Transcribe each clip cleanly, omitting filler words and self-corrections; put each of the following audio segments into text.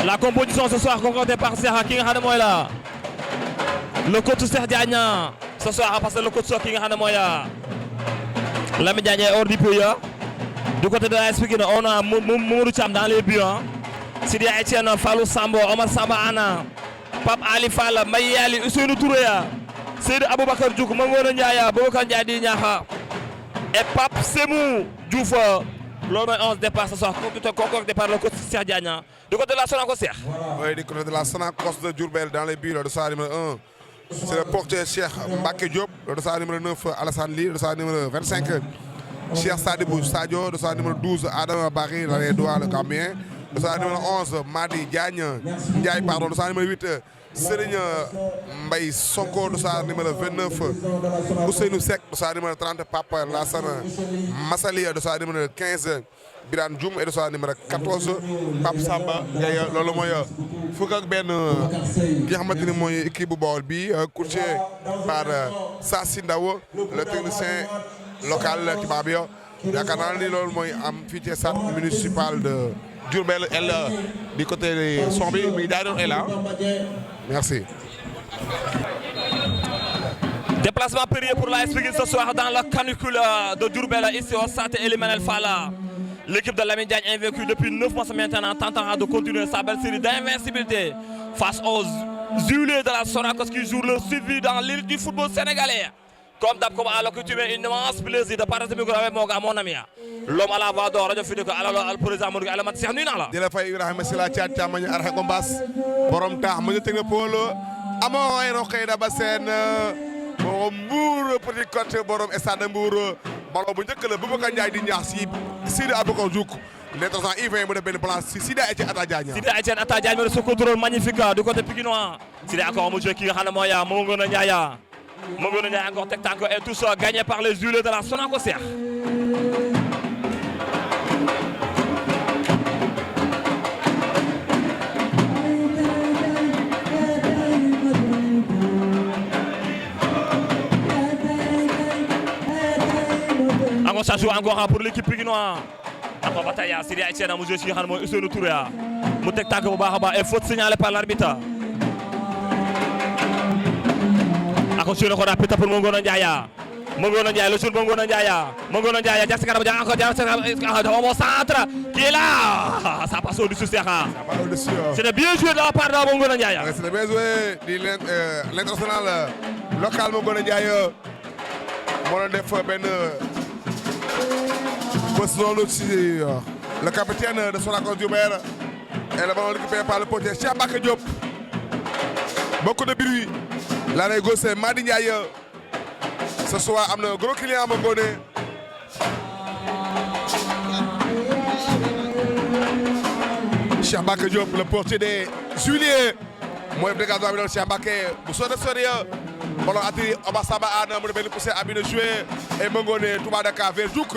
La composition ce soir concoctée par Cheikh ki nga xam ne mooy la le coach Cheikh Diagne ce soir parce que le coach ki nga xam ne mooy Lamine Diagne est hors du pays. Du côté de la Pikine on a Mamadou Thiam dans les buts. Sidi Etienne, Fallou Sambo, Omar Samba Anna, Pape Ali Fall, Mayi Ali, Ousseynou Touré, Seydou Aboubacar Diouk, Mangona Ndiaye, Boubacar Ndiaye di Niakha et Pape Semou Diouf. L'homme 11 départ ce soir, concocté par le coach Cheikh Diagne. Du côté de la Sonacos Cheikh. Oui, du côté de la Sonacos de Diourbel dans les buts, le dossard numéro 1. C'est le portier Cheikh Mbacké Diop, le dossard numéro 9 Alassane Ly, le dossard numéro 25 Cheikh Sadibou Sadio, le dossard numéro 12 Adam Barry, les doigts le Gambien, le dossard numéro 11 Madi Ndiaye, pardon, le dossard numéro 8 Serigne Mbaye Sonko, le dossard numéro 29 Ousseynou Seck, le dossard numéro 30 Papa Lassana Massali, le dossard numéro 15 Birane Dioum et le dossard numéro 14 Pape Samba Ndiaye. Loolu mooy fukk ak benn ki nga xamante ni mooy équipe bu Bawol bi coaché par Sassi Ndaw le technicien local tubaab yo yaakaar naa ni loolu mooy am fii ci stade municipal de Diourbel el du côté son bi muy daa doon el merci. Déplacement périlleux pour la Pikine ce soir dans la canicule de Diourbel ici au stade Elimanel Falla. L'équipe de Lamine Diagne invaincue depuis 9 mois maintenant tentera de continuer sa belle série d'invincibilité face aux Zulés de la Sonacos qui jouent le suivi dans l'île du football sénégalais. Comme d'hab, comme à l'accoutumée, un immense plaisir de partager le micro avec mon ami. L'homme à la voix d'or, Radio Fidiko, alors le président Mourou Alamat Cheikh nuyu naa la. di la fay Ibrahima Sila Thiat Thiamañ Arxa Gombas borom taax ma ñu teg na polo amoo ay roqee da ba seen borom Mbour Petit Côte borom stade Mbour ballon bu njëkk la Boubacar Ndiaye di ñaax si Sidi Aboubacar Diouk l'intervenant Yvain mu def benn plan si Sidi Etienne Atta Diagne. Sidi Etienne Atta Diagne mais ce contrôle magnifique du côté pikinois. Sidi encore mu joué ki nga xam ne mooy Mangona Ndiaye. Mangona Ndiaye encore teg tànk et tout ça gagné par les Zulés de la Sonacos Cheikh. Encore ça joue encore pour l'équipe pikinoise. Encore bataille Sidi Etienne mu joué ci nga xam ne mooy Ousseynou Touré mu teg tànk bu baax a baax et faute signalée par l'arbitre. Encore sur le corner péta pour Mangona Ndiaye. Mangona Ndiaye, le jeune Mangona Ndiaye. Mangona Ndiaye, Jackson Karabadja encore dans mon centre qui est là. Ça passe au-dessus Cheikh. C'est bien joué de la part de Mangona Ndiaye. C'est bien joué de l'international local Mangona Ndiaye. moo doon def benn poste noonu ci le capitaine de Sonacos Diourbel et le ballon récupéré par le portier Cheikh Mbacké Diop. Beaucoup de bruit. L'arrêt gauche c'est Madi Ndiaye. Ce soir am na gros client Mangone. Cheikh Mbacké Diop le portier des Zulés. mooy dégagement bi doon Cheikh Mbacké bu sori ballon atterri Omar Samba Anna mu ne benn poussé abi de jouer et Mangone Touba Dakar vers Diouk.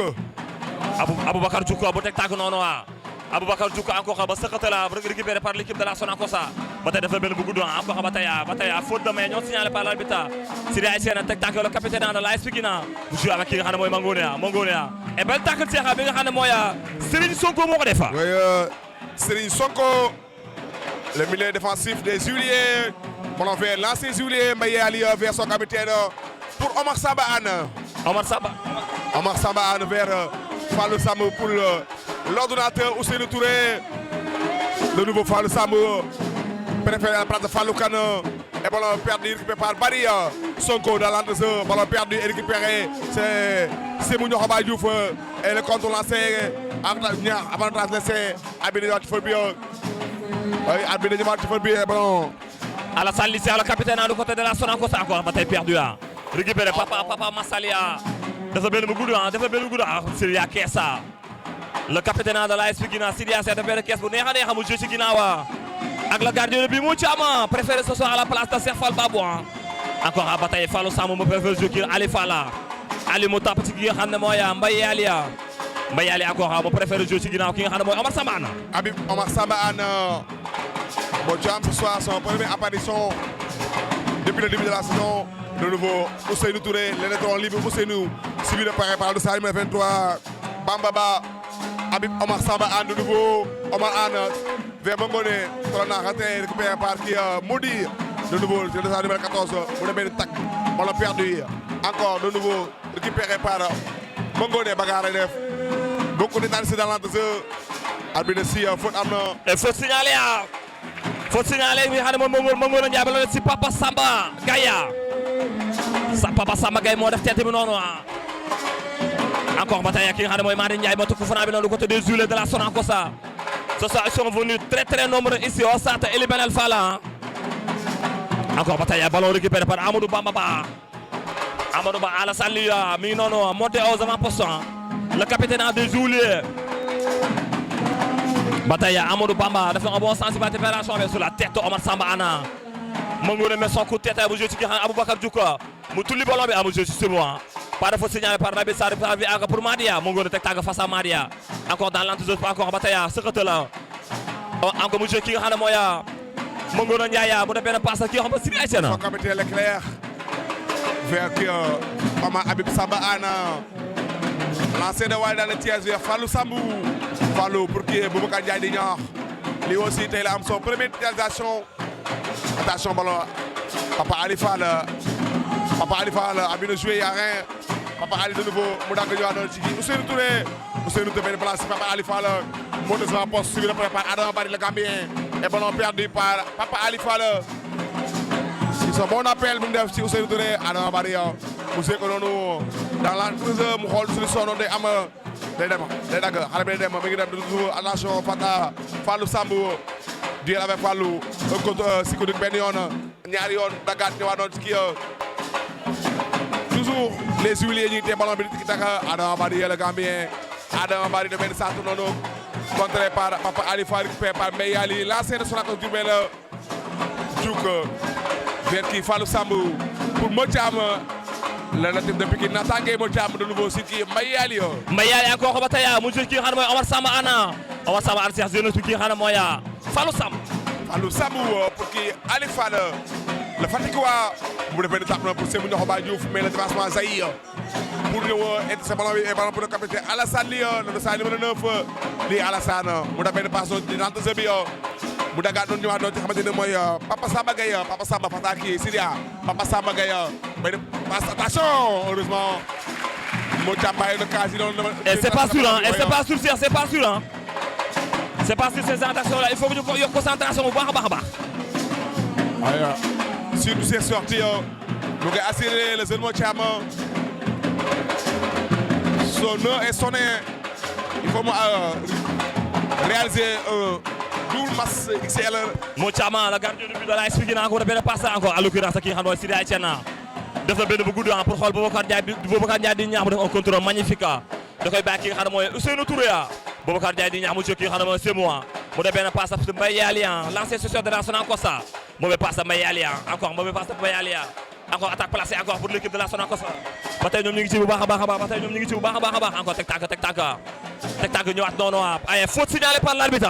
Aboubacar Diouk bu teg tàgg noonu waa Aboubacar Diouk encore ba sëkkate la récupéré par l'équipe de la Sonacos ba tey dafa benn bu gudd encore ba tey faute de main ñoo signalé par l'arbitre Sidi Etienne teg tàgg le capitaine de l'AS Pikine bu joué avec ki nga xam ne mooy Mangone et bel tàgg Cheikh bi nga xam ne mooy Serigne Sonko moo ko def. Oui, Serigne Sonko le milieu défensif des Zulés. Ballon vers l'ancien Zulé Mbaye Ali vers son capitaine pour Omar Samba Anne. Omar Samba Anne vers Fallou Samb pour l'ordinateur Ousseynou Touré. Le nouveau Fallou Samb préféré à la place de Fallou Kane. Et ballon perdu récupéré par Barry Sonko dans l'entre-jeu. Ballon perdu et récupéré. C'est Semou Niokhoba Diouf et le contrôle lancé avant de translaisser Abidé Diagne Fobio. Abidé Diagne Fobio et ballon. Alassane Ly le capitaine du côté de la Sonacos encore bataille perdue récupéré Papa Massalia dafa benn bu gudd Sidi Kessa le capitaine de l'AS Pikine Sidi dafa benn kees bu neex a neex mu joué ci ginnaaw ak le gardien bi mu ci am préféré ce soir à la place de Cheikh Fall Babou encore à bataille Fallou Samb mu préféré jouer Ali Falla Ali mu tàpp ci ki nga xam ne mooy Mbaye Ali encore mu préféré jouer ci ginnaaw ki nga xam ne mooy Omar Samba Anne. Habib Omar Samba Anne. Bon, Jam ce soir, son première apparition depuis le début de la saison. De nouveau, Ousseynou Touré, l'électron libre Ousseynou, suivi de par le Salim 23, Bambaba, Habib Omar Samba Anne de nouveau, Omar Anne, vers Mangone Colonna raté récupéré par qui Modi de nouveau c'est le dossard numéro 14 mu demee tac ballon perdu encore de nouveau récupéré par Mangone bagarre def beaucoup d'énergie dans l'entre-jeu arbitre si faute am na et faut signaler bi xam ne moom Mangone Ndiaye ba si Papa Samba Gaya Papa Samba Gaya moo def tête bi noonu encore ba tey ki nga xam ne mooy Madi Ndiaye moo tukku franc bi noonu côté des Zulés de la Sonacos. Ce soir ils sont venus très nombreux ici au stade Ely Manel Fall. Encore bataille, ballon récupéré par Amadou Bamba. Amadou Ba Alassane Ly mi ngi noonu monté aux avant-postes. Le capitaine des Zulés. Bataille Amadou Bamba def na un bon sens de préparation sur la tête de Omar Samba Anna. Mangone met son coup de tête bu joué ci ki xam ne Aboubacar Diouf mu tulli ballon bi amu joué ci moi. Pas de faute signalé par Nabil Sarr pour Madia. Mangone teg tàgg face à Madia. Encore dans l'entre-jeu encore bataille sëkkate la. Encore mu joué ki nga xam ne mooy Mangone Ndiaye mu def benn passe ki nga xam ne Sidi Aïssena. Son capitaine Leclerc vers qui Mama Habib Samba Anna. Lancé de Wally dans le tiers vers Fallou Sambou. Fallou pour qui Boubacar Ndiaye di ñaax. Lui aussi tey la am son première utilisation. Attention ballon Papa Ali Fall a bien joué, il n'y a rien. Papa Ali de nouveau, Moudak Diouane, Ousseynou Touré benn place, Papa Ali Fall, monte sur la poste, suivi de par Adam Barry le Gambien. Et ballon perdu par Papa Ali Fall. C'est son bon appel, si Ousseynou Touré, Adam Barry. Vous savez que nous, dans l'entreprise, nous avons une solution de Am. Day dagg xale bi day dem mi ngi dem de nouveau attention Fallou Sambou. duel avec Fallou Sikodik benn yoon ñaari yoon dagaat ñëwaat noonu ci kii toujours les huiliers ñi te ballon bi di taka Adama Bari le Gambien Adama Bari de benn centre noonu contré par Papa Ali Fall récupéré par Mbaye Ali l'ancien de Sonacos Diourbel Diouk vers qui Fallou Sambou pour Motiam le natif de Pikine Natangé Motiam de nouveau si kii Mbaye Ali encore ba tey mu jël ki nga xam ne mooy Omar Samba Anna Cheikh Zénos ki nga xam ne mooy Fallou Sambou pour qui Ali Fall le Faticois mu def benn tape pour Sémou Niokhoba Diouf mais le dépassement Zahir pour ñëw et ce ballon bi et ballon pour le capitaine Alassane Ly le dossard numéro 9 lii Alassane mu def benn passe di nante se bi mu dagaat noonu ñëwaat noonu ci xamante ne mooy Papa Samba Gaye Papa Samba Fata kii Sidia Papa Samba Gaye benn passe attention heureusement moo càmbaay le cas yi noonu et c'est pas sûr c'est pas sur ces actions-là, il faut que nous ayons concentration au baax a baax. Sur ces sorties, nous avons assuré le jeune Motiam. Son heure est sonnée. Il faut réaliser un double masse XL. Motiam, le gardien de but de la expliqué encore de belle passe encore à l'occurrence qui est Sidi Aïssena. Def na benn bu gudd pour xool Boubacar Ndiaye di ñaax mu def un contrôle magnifique. Da koy bàyyi ki nga xam ne mooy Ousseynou Touré. Boubacar Ndiaye di ñaax mu jóg ki nga xam ne mooy c'est moi mu def benn passe Mbaye Ali l'ancien successeur de la Sonacos mauvais passe Mbaye Ali encore mauvais passe Mbaye Ali encore attaque placée encore pour l'équipe de la Sonacos ba tey ñoom ñu ngi ci bu baax a baax encore teg tànk ñëwaat noonu ay faute signalée par l'arbitre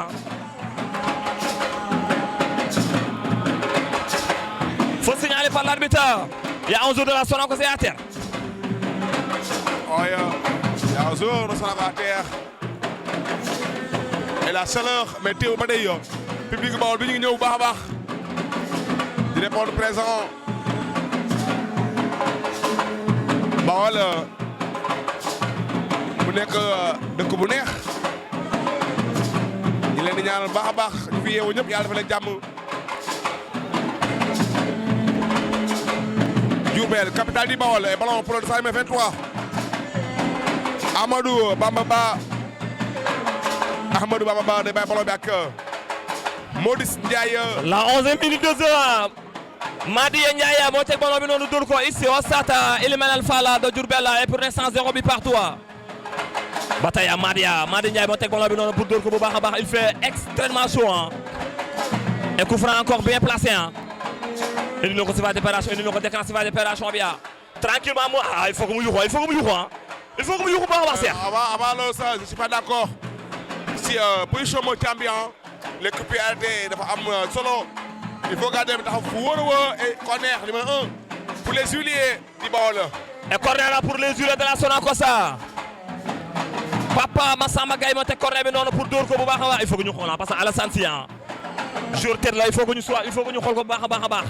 il y a un joueur de la Sonacos à terre. Il y a un joueur de Sonacos à terre. Et la chaleur météo ba day public Bawol bi ñu ngi ñëw bu baax a baax di répondre présent Bawol mu nekk dëkk bu neex ñu leen di ñaanal baax a baax ñu fi yeewu ñëpp yàlla dafa leen jàmm. Diourbel capitale du Bawol et ballon pour le dossard numéro 23 Amadou Bamba Ba day bàyyi ballon bi ak Modis Ndiaye. La 11e minute de jeu Madi Ndiaye moo teg ballon bi noonu dóor ko ici au stade Ely Manel Fall de Diourbel et pour l'instant 0 but partout. ba tey Madi Ndiaye moo teg ballon bi noonu pour dóor ko bu baax a baax il fait extrêmement chaud et coup franc encore bien placé indi na ko si va d'opération indi na ko déclenche si va d'opération bi tranquillement mu il faut que mu yuxu baax a baax Cheikh. Avant loolu ça je suis pas d'accord si position moo ci ambiant les coups arrêtés dafa am solo il faut garder bi taxaw fu wóor a wóor et corner numéro 1 pour les huiliers di Bawol. et corner là pour les huiliers de la Sonacos Papa Massamba Gaye moo teg corner bi noonu pour dóor ko bu baax a baax il faut que ñu xool parce que Alassane Sy jour tête la il faut que ñu xool ko bu baax a baax a baax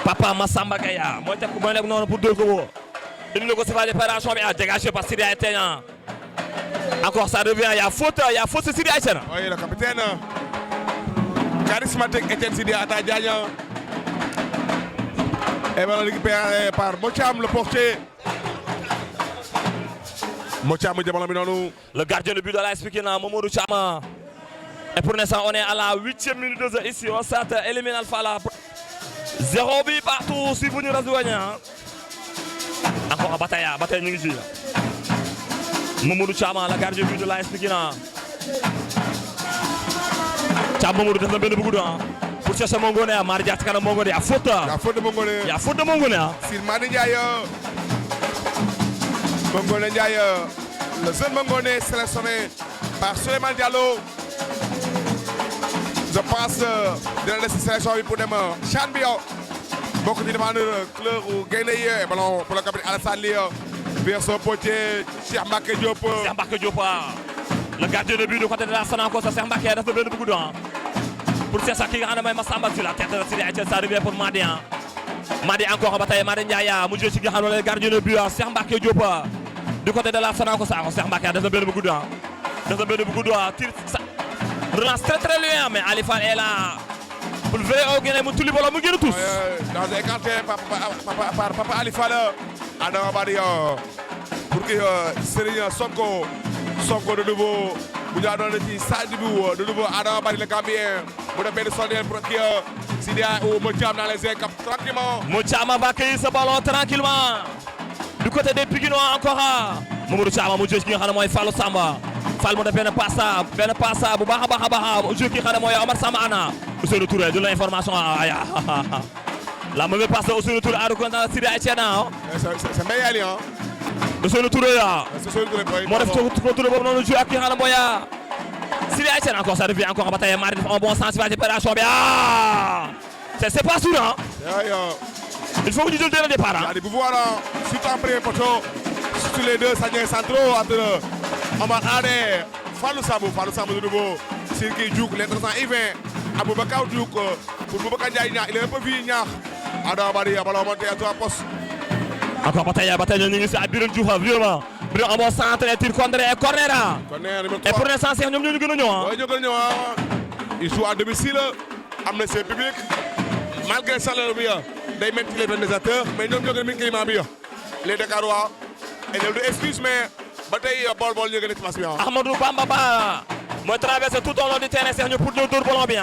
Papa Massamba Gaya mooy nekk noonu pour dóor ko woo indi na ko si phase d'opération bi dégagé par Sidi Aïtena encore ça revient il y a faute sur Sidi Aïtena. Oui, le capitaine charismatique Etienne Sidi Ata Diagne. Et bien récupéré par Mocham, le portier. Mocham, le gardien de but de l'AS Pikine, Mamadou Chama. Et pour l'instant, on est à la 8e minute de jeu ici. On s'est éliminé Alpha. 0 but partout si vous nous rejoignez. Encore à bataille ñu ngi ci. Mamadou Chama, le gardien de but de l'AS Pikine. Cham Mamadou def na benn bëgg pour chercher Mongone Madi Dia ci kanam Mongone il y a faute de Mongone Sir Madi Ndiaye Mongone Ndiaye le jeune Mongone sélectionné par Souleymane Diallo. Je pense dina laisser sélection bi pour dem CHAN bi bokk ci demande couleur ou gaynde yi ballon pour le capitaine Alassane Ly vers son potier Cheikh Mbacké Diop. Le gardien de but du côté de la Sonacos Cheikh Mbacké def na benn bëgg pour chercher ki nga xam ne mooy Massamba sur la tête de Sidi Aïtien, ça revient pour Madi Madi encore ba tey Madi Ndiaye mu jël ci nga xam ne gardien de but Cheikh Mbacké Diop du côté de la Sonacos Cheikh Mbacké def na benn bëgg tire relance très loin mais Ali Fall est là pour le veiller au Guinée mu tulli bolo mu génn tous dans écarté par Papa Ali Fall Adama Bari pour que Serigne Sonko de nouveau bu ñu doon ci Sadibou de nouveau Adama Bari le Gambien mu def benn sondeel pour que Sidia ou Mocham dans les airs tranquillement. Mocham va accueillir ce ballon tranquillement du côté des Pikinois encore Mamadou Chama mu jël ki nga xam ne mooy Fallou Samba Fall mu def benn passe bu baax a baax mu jël ki nga xam ne mooy Omar Samba Ana Ousseynou Touré de l'information la mauvaise passe de Ousseynou Touré à reconnaître Sidi Aïtena c'est Mbayali Ousseynou Touré moo def contrôle boobu noonu joué ak ki nga xam ne mooy Sidi Aïtena encore ça revient encore ba tey Madi def un bon sens ci opération bi c'est pas sûr il faut que ñu jël dès le départ il y a du pouvoir surtout en premier poteau sur les deux saniers centraux entre Omar Ane Fallou Sambou de nouveau Sirki Diouk l'intéressant Yvain Aboubacar Diouk pour Boubacar Ndiaye il est un peu vieux ñaax Adama Bari ballon monté à 3 postes. Encore bataille ñu ngi si Birame Diouf vraiment Birame amoo centre tir corner et pour l'instant c'est ñoom ñoo ñu gën a ñëw ñoo gën a ñëw il joue à domicile am na seen public malgré salaire bi day métti les organisateurs mais ñoom ñoo gën a mën climat bi les Dakarois et ñoom du excuse mais ba tey bool ñu gën a ci match bi Ahmadou Bamba Ba mooy traversé tout au long du terrain Cheikh ñu pour ñu dóor ballon bi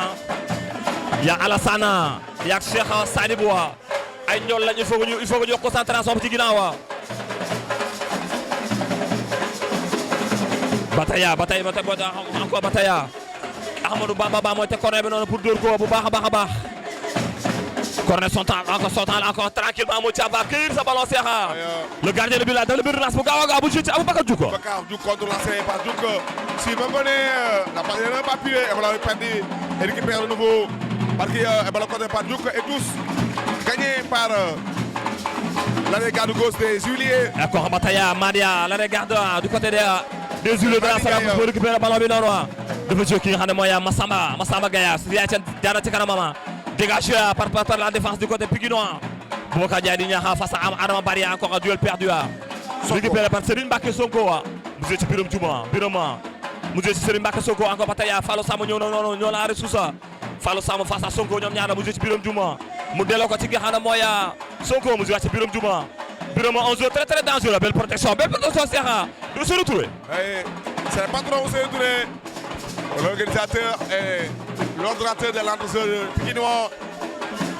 y a Alassane y a Cheikh Sadibou ay ñool lañu il faut que ñu jox concentration ci ginnaaw Bataya encore Bataya Ahmadou Bamba Ba mooy te corner bi noonu pour dóor ko bu baax a baax corner sortant encore tranquillement Mocham va cueillir sa ballon Cheikh le gardien de but là dans le but relance bu gaaw a gaaw bu jël Aboubacar Diouk contre lancé par Diouk si Mangone la balle n'a pas appuyé et voilà perdu et récupère de nouveau parce que ballon contre par Diouk et tous gagné par l'arrêt garde gauche des Juliers. Encore Bataya Madia l'arrêt garde du côté des Juliers de la Sonacos pour récupérer le ballon bi noonu dafa jóg ki nga xam ne mooy Massamba Gaya si yaay jaana ci kanamam dégagé par la défense du côté Pikinois Boubacar Ndiaye di ñaax face à Adama Bari encore un duel perdu récupéré par Serigne Mbacké Sonko mu jël ci Birame Diouma mu jël ci Serigne Mbacké Sonko encore Bataya Fallou Samba ñëw na noonu ñoo la ressource Fallou Samba face à Sonko ñoom ñaar mu jël ci Birame Diouma mu delloo ko ci nga xam ne mooy Sonko mu jël ci Birame Diouma un jeu très dangereux belle protection Cheikh de se retrouver. C'est le patron Ousseynou Touré l'organisateur et l'ordonnateur de l'entraîneur Pikinois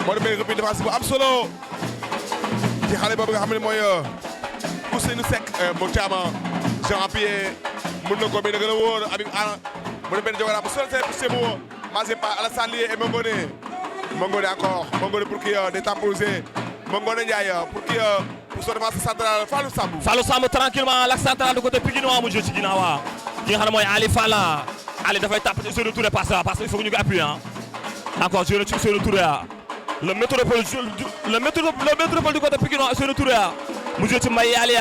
moo demee repli défense bu am solo ci xale boobu nga xam ne mooy Ousseynou Seck Mocham Jean Pierre mën na ko mais da gën a wóor Habib mu ne benn jogoraa bu solo c'est bon Mazepa Alassane Ly et Mangone encore Mangone pour qui des temps posés Mangone Ndiaye pour qui pour son défense centrale Fallou Sambou tranquillement l'axe central du côté Pikinois mu jël ci ginnaaw ki nga xam ne mooy Ali Falla Ali dafay tàpp ci Ousseynou Touré parce que il faut que ñu ko appuyer encore joué na ci Ousseynou Touré le métropole du côté Pikinois Ousseynou Touré mu jël ci Mbaye Ali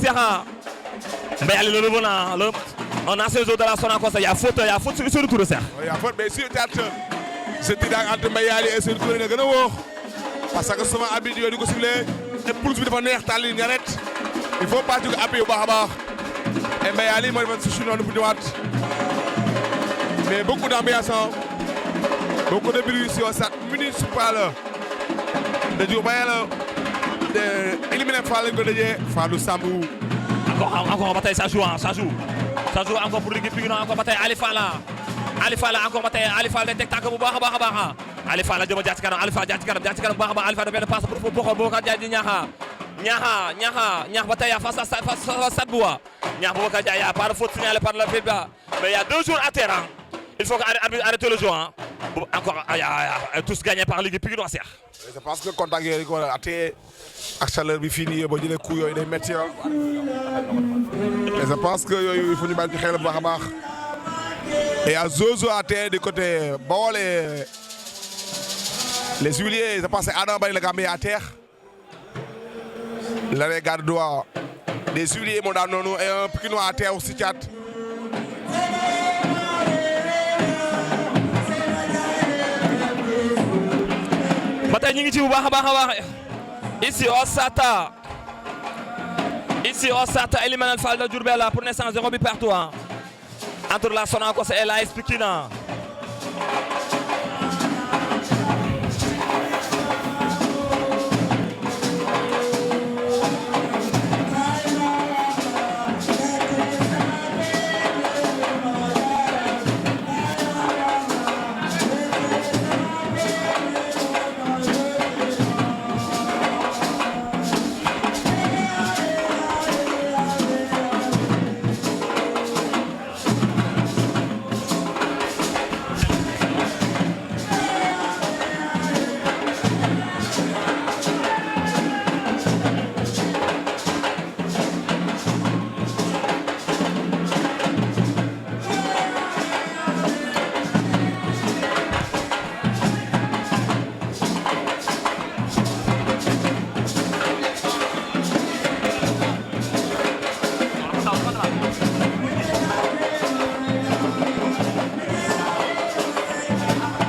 Cheikh Mbaye Ali le revenant un ancien joueur de la Sonacos il y a faute sur Ousseynou Touré Cheikh. Il y a faute mais sur théâtre je dis daal entre Mbaye Yali et Seydou Touré na gën a wóor parce que souvent arbitre yooyu di ko sifflé te pulse bi dafa neex tàlli ñaret il faut pas que appui bu baax a baax et Mbaye Yali moo defoon si noonu pour ñëwaat mais beaucoup d'ambiance beaucoup de bruit sur cette minute par là de Diourbel de éliminer Fall lañ ko dajee Fallou Sambou. encore ba tey ça joue encore pour l'équipe Pikine encore ba tey Ali Fall encore ba tey Ali Fall day teg tànk bu baax a baax Ali Fall jëm a jaar ci kanam Ali Fall jaar ci kanam bu baax a baax Ali Fall da benn passe pour Boubacar Ndiaye di ñaax ba tey face à Stade Bouba ñaax Boubacar Ndiaye y a pas de faute signalée par le FIBA mais il y a 2 jours à terre il faut que arrêter le jeu encore tous gagnés par l'équipe Pikine Cheikh. je pense que contact yooyu ko war a atee ak chaleur bi fii nii boo jëlee coup yooyu day métti et je pense que yooyu il faut ñu bàyyi ci xel bu baax a baax et y a Zozo à terre du côté Bawol et les huiliers je pense que Adama Barry la Gambie à terre l'arrêt garde droit des huiliers moo daan noonu et un Pikinois à terre aussi Thiat. ba tey ñu ngi ci bu baax a baax ici au Stade Elimanel Fall de Diourbel pour l'instant 0 but partout entre la Sonacos et l'AS Pikine.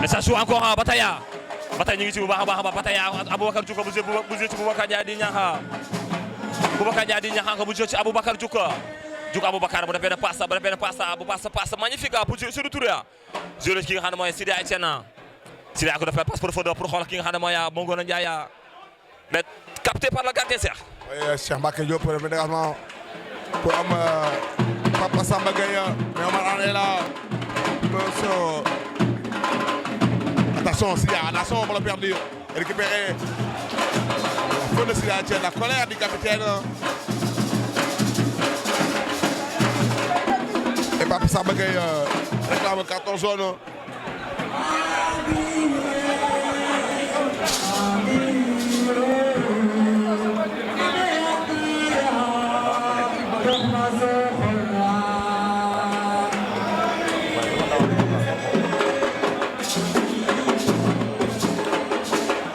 Ça joue encore Bataya ñu ngi ci bu baax a baax Bataya Aboubacar Diouf bu jël ci Boubacar Ndiaye di ñaaxa nga bu jël ci Aboubacar Diouf Aboubacar bu defee passe bu passe magnifique pour Seydou Touré jël ki nga xam ne mooy Sidi Etienne Sidi ko defee passe profondeur pour xool ki nga xam ne mooy Mongona Ndiaye mais capté par le gardien Cheikh. Oui Cheikh Mbacké Diop pour le dégagement pour am Papa Samba Gueye mais Omar Anne est là attention on va le perdre récupérer la faute de Sidi Etienne la colère du capitaine et Papa Samba Gueye réclame carton jaune.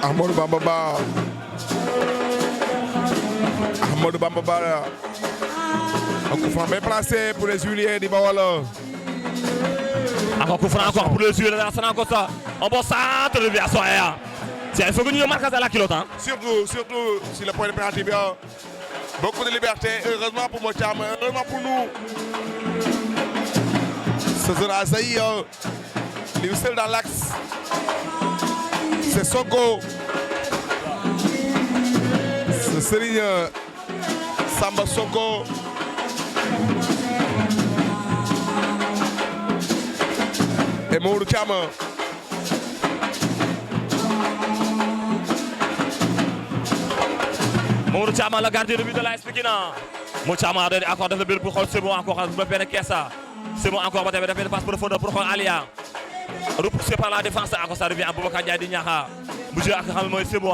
Ahmadou Bamba Ba un coup franc bien placé pour les huiliers du Bawol. Encore coup franc encore pour les huiliers de la Sonacos un bon centre de bien soya. Il faut que nous marquions à la culotte Surtout sur le point de pénalty bien. Beaucoup de liberté, heureusement pour Mocham, heureusement pour nous. Ce sera Zaï, il est seul dans l'axe. C'est Sonko. C'est Serigne Samba Sonko. Et Maodo Thiam. Maodo Thiam, le gardien de but de l'AS Pikine. Maodo Thiam a donné encore le but pour Khol. C'est bon encore. C'est bon encore. Il a fait une passe profonde pour Khol Alia. Repoussé par la défense. Encore ça revient à Boubacar Ndiaye di Niakha. Bougé ak xam mooy c'est bon.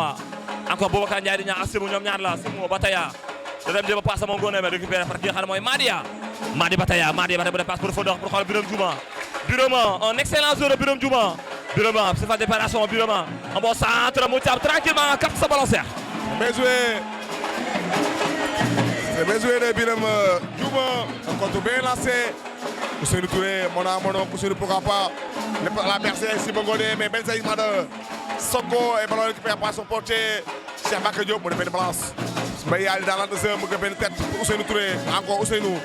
Encore Boubacar Ndiaye di Niakha c'est bon ñoom ñaar la c'est bon Bataya. Da dem jéem a passe moom Ngoné mais récupéré par ki nga xam ne mooy Madi Bataya bu def passe profonde pour Khol Birama un excellent joueur de Birama c'est fa déparation Birama un bon centre mu Thiam tranquillement capte sa ballon Cheikh. C'est bien joué de Birama Diouma, un contre bien lancé Ousseynou Touré, Mono, Ousseynou pourquoi pas. La Mercedes, Simon Godet, mais Ben Saïd de Soko et ballon récupéré par son portier. Cheikh Bakary Diop, mu def benn balance. Mbaye Yali dans l'entretien, mu def benn tête pour Ousseynou Touré. Encore Ousseynou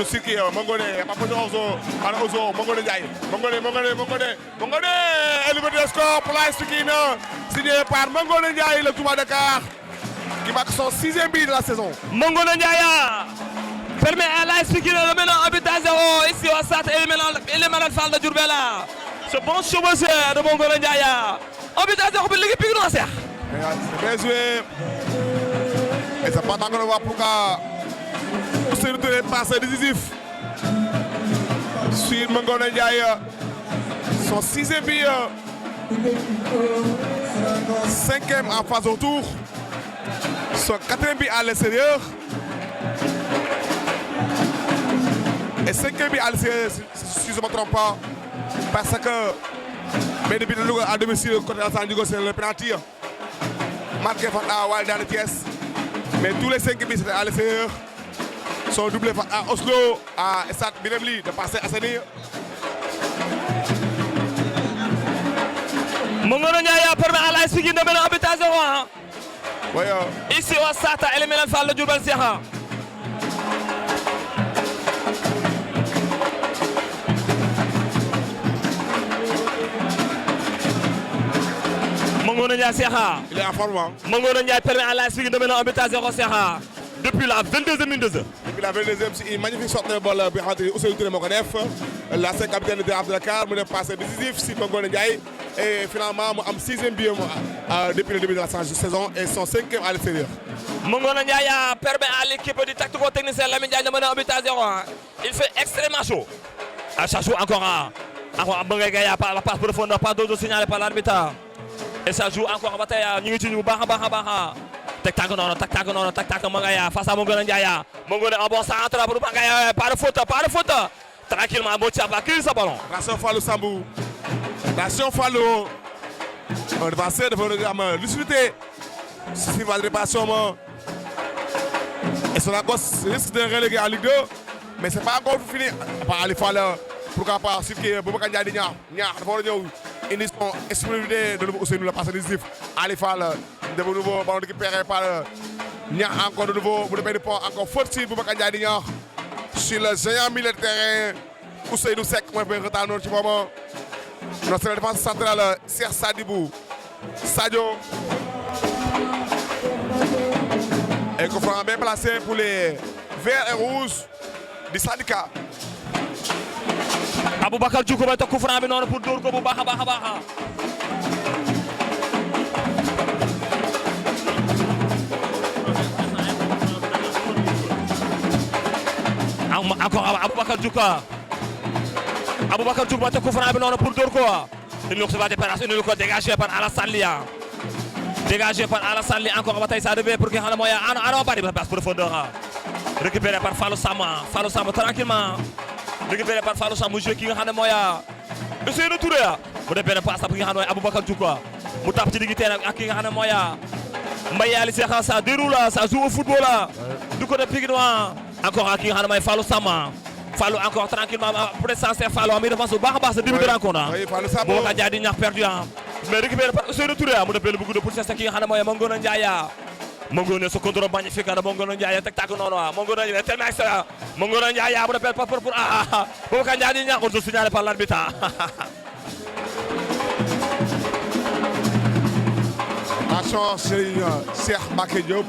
Sirki, Mangone, Papojo Ozo, Mangone Ndiaye. Mangone, élevé de score pour l'AS Pikine, signé par Mangone Ndiaye, le Touba Dakar, qui marque son 6e but de la saison. Mangone Ndiaye permet à l'AS Pikine de mener un but à 0 ici au stade Elimane Fall de Diourbel. Ce bon chevaucheur de Mangone Ndiaye. Un but à 0 pour l'équipe pikinoise. C'est bien joué. Et ça part encore de voir pourquoi Ousseynou Touré passe décisif. Sur Mangone Ndiaye. Son 6e but. 5e en phase au tour. Son 4e but à l'extérieur. Et 5e but à l'extérieur, si je ne me trompe pas. Parce que benn but à domicile côté Alassane Djigo, c'est le penalty. Marqué par Waldane Thiès. Mais tous les 5 buts c'était à l'extérieur. Sont doublés par Oslo, à Stade Birame de passer à Seni. Mangone Ndiaye permet à l'AS Pikine de mener un but à 0. Oui, ici au stade Elimane Fall de Diourbel. Mangone Ndiaye Serra. il est en forme. Mangone Ndiaye permet à l'AS Pikine de mener un but à 0 Serra. Depuis la 22e minute. Depuis la 22e, c'est une magnifique sortie de balle bi nga xamante ni Ousseynou Touré moo ko def. L'ancien capitaine de Dakar mu def passé décisif si Mangone Ndiaye. Et finalement mu am 6e but depuis le début de la saison et son 5e à l'extérieur. Mangone Ndiaye permet à l'équipe du tactico-technicien Lamine Diagne de mener un but à 0. Il fait extrêmement chaud. Ça joue encore. Encore Mangone Ndiaye par la passe profonde, pas d'autre signalé par l'arbitre. Et ça joue encore ba tey ñu ngi ci ñu baax a baax. Tac tac Mangaya face à Mangone Ndiaye. Mangone en bon centre pour Mangaya, pas de faute. Tranquillement, Motiaba qui sa ballon. Attention Fallou Sambou. Attention Fallou. Un défenseur de am lucidité. Si va de réparation. Et Sonacos risque de reléguer en Ligue 2. Mais c'est pas encore fini. Par Ali Fall. Pourquoi pas Sirki Boubacar Ndiaye di ñaax dafa war a ñëw indi son explosivité de nouveau Ousseynou la passe décisif. Ali Fall de nouveau ballon récupéré par Niang encore de nouveau bu demee di pont encore faute si Boubacar Ndiaye di ñaax sur le géant milieu de terrain Ousseynou Seck mooy bay retard noonu ci moment notre défense centrale Cheikh Sadibou Sadio et coup franc bien placé pour les verts et rouges du syndicat. Aboubacar Diouf may toog coup franc bi noonu pour dóor ko bu baax a baax. Encore Aboubacar Diouf. Aboubacar Diouf may toog coup franc bi noonu pour dóor ko. Une autre récupération, une autre dégagée par Alassane Ly. Dégagé par Alassane Ly encore ba tey ça devait pour que xam ne mooy ano bari ba passe profondeur. Récupéré par Fallou Sama tranquillement. Récupéré par Fallou Sam mu joué ki nga xam ne mooy Ousseynou Touré mu def benn passe pour ki nga xam ne mooy Aboubacar Diouf mu tap ci digg terrain ak ki nga xam ne mooy Mbaye Yali Cheikh ça déroule ça joue au football du côté Pikinois encore ak ki nga xam ne mooy Fallou Sama Fallou encore tranquillement pour l'instant c'est Fallou mi défense bu baax a baax sa début de rencontre Boubacar Ndiaye di ñax perdu mais récupéré par Ousseynou Touré mu def benn bëgg de pour c'est ki nga xam ne mooy Mangone Ndiaye Mangone ce contrôle magnifique de Mangone Ndiaye tac noonu Mangone Ndiaye tellement excellent Mangone Ndiaye mu appelle pour Boubacar Ndiaye di ñaax on se signalé par l'arbitre. Attention Serigne Cheikh Bakary Diop.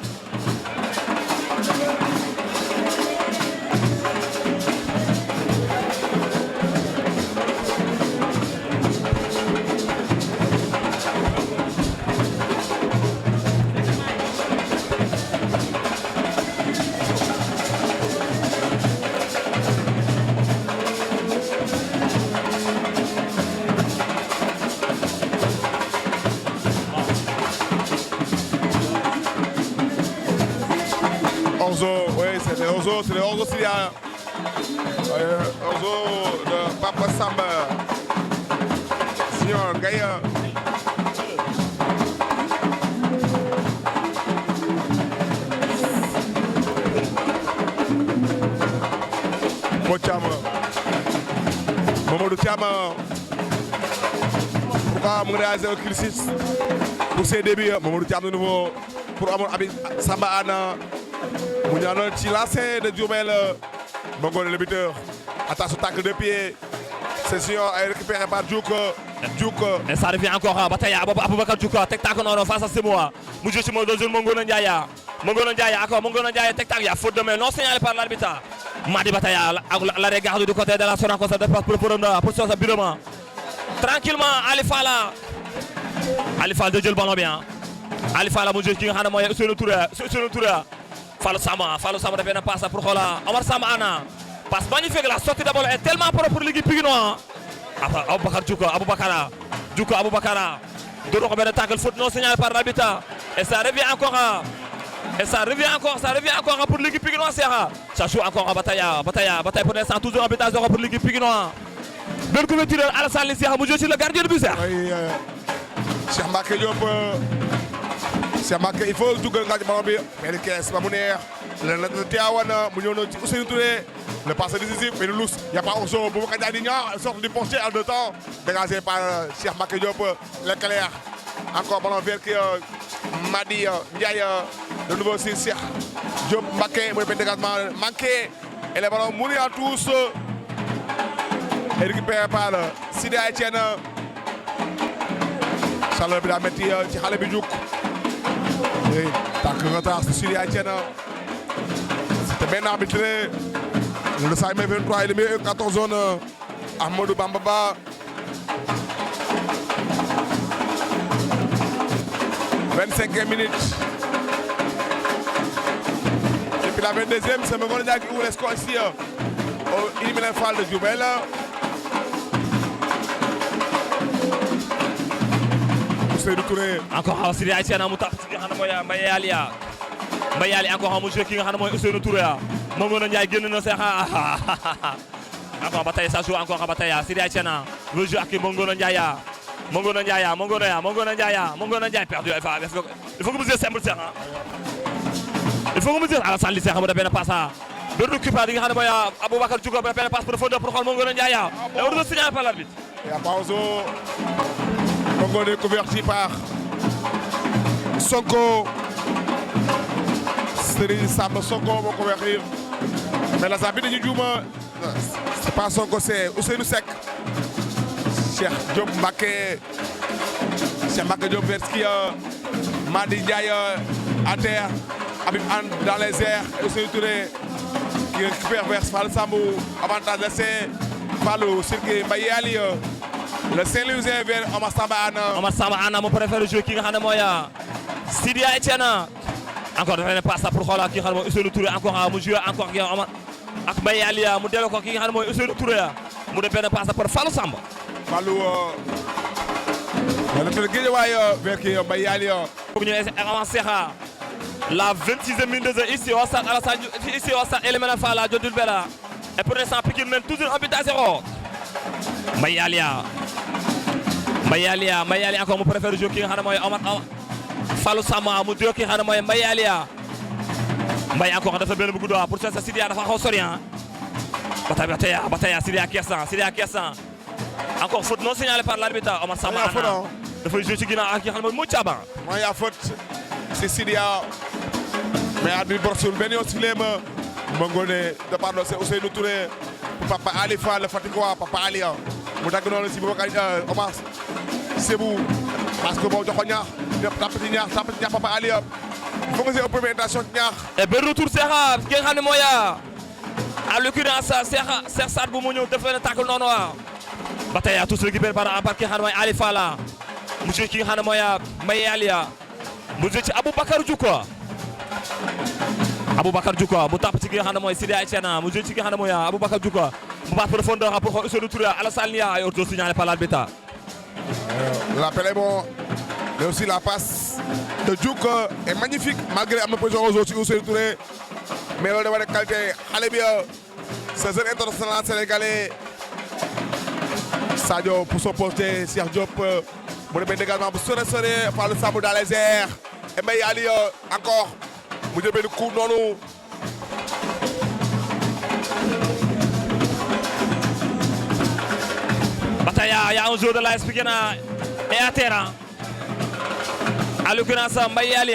Oui, c'est les Orzo Syria. Orzo de Papa Samba. Signor Gaïa. Mochama. Mamadou Thiam pourquoi mu ngi réaliser un crisis pour ses débuts Mamadou Thiam de nouveau pour Amadou Abi Samba Anna mu ñaanal ci lancer de Diourbel Mangone le buteur attention tacle de pied session est récupérée par Diouk. Et ça revient encore bataille Aboubacar Diouk tek tak non face à Semoa mu jël ci mo deuxième Mangone Ndiaye encore Mangone Ndiaye tek tak il y a faute de main non signalé par l'arbitre. Madi Bataya la regarde du côté de la Sonacos ça dépasse pour ça Birama tranquillement Ali Fall de jël ballon bien Ali Fall mu jël ki nga xam ne mooy Ousseynou Touré Fallou Samba dafay na passe pour xola Omar Samba Anna passe magnifique la sortie de ballon est tellement propre pour l'équipe Pikinois Aboubacar Diouk Aboubacara doro ko benn tackle faute non signalé par l'arbitre et ça revient encore pour l'équipe Pikinoise ça joue encore à bataille pour l'instant toujours en but à 0 pour l'équipe Pikinoise. Benn couverture Alassane Ly Cheikh mu jël sur le gardien de but oui Cheikh Mbacké Diop Cheikh Mbacké il faut dugal nga ci ballon bi benn kees ba mu neex la Tivaouane mu ñëw na ci Ousseynou Touré le passe décisif mais le lousse y a pas Ousseau Boubacar Ndiaye di ñaar sorte du postier en deux temps dégagé par Cheikh Mbacké Diop le clair encore ballon vers Madi Ndiaye de nouveau sur Cheikh Diop Mbacké mu def dégagement manqué et le ballon mourir à tous et récupéré par Sidi Etienne chaleur bi daa metti ci xale bi Diouk oui tant que retard sur Sidi Etienne c'était bien arbitré le 5 mai 23 il est mieux 14 zones Ahmadou Bamba Ba 25e minute depuis la 22e c'est Mangone Ndiaye qui ouvre les scores ici au Ilimanel Fall de Diourbel. Ousseynou Touré encore Sidi Etienne mu tax ci nga xam ne mooy Mbaye Ali encore mu joué ki nga xam ne mooy Ousseynou Touré Mangone Ndiaye génn na seex encore bataille ça joue encore bataille Sidi Etienne veut jouer ak Mangone Ndiaye perdu il faut que vous disiez simple seex il faut que vous disiez Alassane Ly Cheikh mu def benn passe de récupérer li nga xam ne mooy Aboubacar Diouk benn passe profondeur pour xool Mangone Ndiaye et on doit signaler par l'arbitre. Il y a pause. Mangone converti par Sonko. Serigne Sam Sonko moo convertir mais la sabine ñu juuma c'est pas Sonko c'est Ousseynou Seck Cheikh Mbacké Diop Verski Madi Ndiaye à terre Habib Anne dans les airs et Ousseynou Touré qui récupère vers Fall Sambou avantage laissé Fallou Sirki Mbaye Ali le Saint-Louisien vers Omar Samba Anna mu préfère jouer ki nga xam ne mooy Sidi Etienne encore dafay ne passe pour xoolal ki nga xam ne mooy Ousseynou Touré encore mu joué encore ak Omar ak Mbaye Ali mu delloo ko ki nga xam ne mooy Ousseynou Touré mu def benn passe pour Fallou Samba. Fallou le fait Guédiawaye vers ki Mbaye Ali bu ñu avancé la 26e minute de jeu ici au stade Alassane ici au stade Ilimanel Fall de Diourbel et pour l'instant Pikine mène toujours un but à 0. Mbaye Ali encore mu préfère jouer ki nga xam ne mooy Omar Fallou Samba mu jóg ki nga xam ne mooy Mbaye Ali Mbaye encore dafa benn bu gudd pour ça Sidi dafa xaw sori bataille Sidi Kesan encore faute non signalée par l'arbitre Omar Samba Anna dafay jouer ci ginnaaw ak ki nga xam ne mooy Mouthaba mooy yaa faute c'est Sidi mais arbitre borsul benn yoon sifflé ma Mangone de pardon c'est Ousseynou Touré Papa Ali Fall Fatickwa Papa Ali mu dagg noonu si Boubacar Omar Sebou parce que boo joxo ñaax tapati ñaax Papa Ali il faut que j'ai une première intention ñaax et benn retour Cheikh ki nga xam ne mooy à l'occurrence Cheikh Saad bu mu ñëw def leen tackle noonu bataille tous récupéré par ki nga xam ne mooy Ali Fall mu joué ki nga xam ne mooy Mbaye Ali mu joué ci Aboubacar Diouk mu tàpp ci ki nga xam ne mooy Sidi Etienne mu joué ci ki nga xam ne mooy Aboubacar Diouk mu passe profondeur pour Ousseynou Touré Alassane Ly et autres signalé par l'arbitre. L'appel est bon mais aussi la passe de Diouk est magnifique malgré am na position aujourd'hui Ousseynou Touré mais loolu dafa nekk qualité xale bi ce jeune international sénégalais Sadio pour son poste Cheikh Diop mu demee dégagement bu sore Fallou Sambou dans les airs et Mbaye Ali encore mu jël benn coup noonu Bataya, il y a un joueur de l'AS Pikine et à terre. À l'occurrence, Mbaye Ali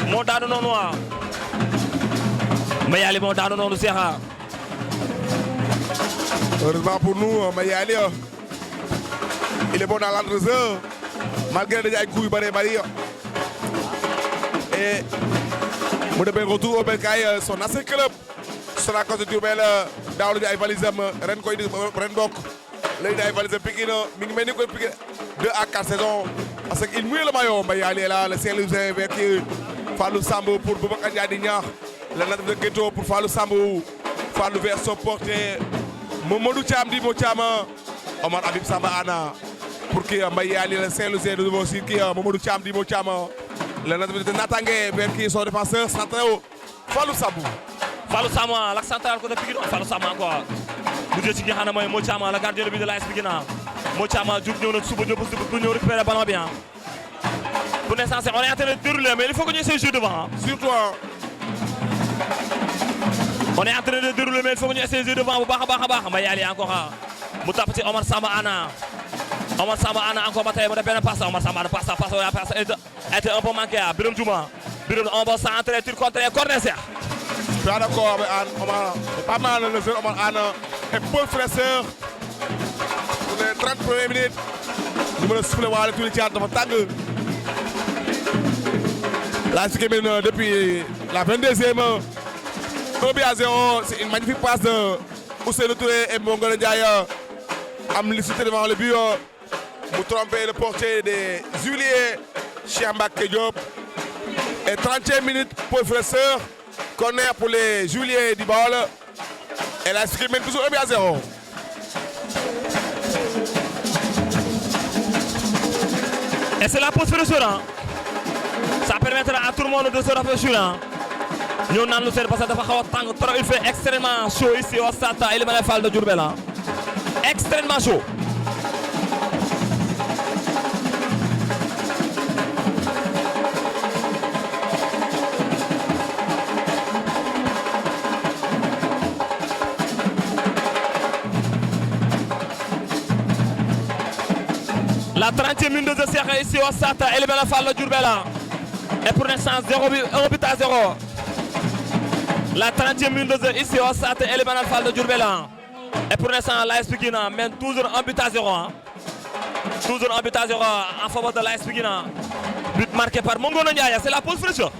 moo daanu noonu waa Mbaye Ali moo daanu noonu Seexa. Heureusement pour nous, Mbaye Ali il est bon dans l'entre-jeu malgré déjà ay coups yu bëree bëri et mu demee retour au bercail son ancien club Sonacos de Diourbel daaw la ñu ay valisam ren koy ren bokk léegi ay valisam Pikine mi ngi mel ni koy Pikine 2 à 4 saisons parce que il mouille le maillot Mbaye Ali est là le Saint-Louisien avec Fallou Sambou pour Boubacar Ndiaye di ñaax le natif de Guéto pour Fallou Sambou Fallou vers son porté Mamadou Thiam di Mo Thiam Omar Habib Samba Ana pour kii Mbaye Ali le Saint-Louisien de nouveau aussi kii Mamadou Thiam di Mo Thiam le natif de Natangué vers kii son défenseur central Fallou Sambou. Fallou Sambou l'axe central côté Pikine Fallou Sambou encore bu jël ci ki nga xam ne mooy Mo Thiam le gardien de but de l'AS Pikine Mo Thiam jug ñëw na suba ñëw pour ñëw récupérer ballon bi pour l'instant on est en train de dérouler mais il faut que ñu essayer de jouer devant surtout on est en train de dérouler mais il faut que ñu essayer de jouer devant bu baax a baax Mbaye Ali encore mu tapp ci Omar Samba Ana encore ba tey mu def benn passe Omar Samba Ana passe a été un peu manqué à Birame Diouma Birame on va centrer tir contre corner Cheikh. Je suis d'accord avec Anne Omar pas mal le jeune Omar Anne et Paul Fraisseur pour les 30 premières minutes ñu mën a souffler waale tuuti ci dafa tàng l'AS Pikine depuis la 22e 1-0 c'est une magnifique passe de Ousseynou Touré et Mongolo Ndiaye am licité devant le but mu trompé le portier de Julier Cheikh Mbacké Diop et 30e minute Paul Fraisseur corner pour les Juliers du Baol et l'AS Pikine mène toujours 1-0. Et c'est la pause Fraisseur ça permettra à tout le monde de se rafraîchir ñëw naan lu sedd parce que dafa xaw a tàng trop il fait extrêmement chaud ici au stade Elimane Fall de Diourbel extrêmement chaud. La 30e minute de Cheikh ici au stade Elimane Fall de Diourbel et pour l'instant 1-0. La 30e minute de jeu ici au stade Elimane Fall de Diourbel et pour l'instant l'AS Pikine mène toujours 1-0 toujours 1-0 en faveur de l'AS Pikine but marqué par Mongolo Ndiaye c'est la pause fraîcheur.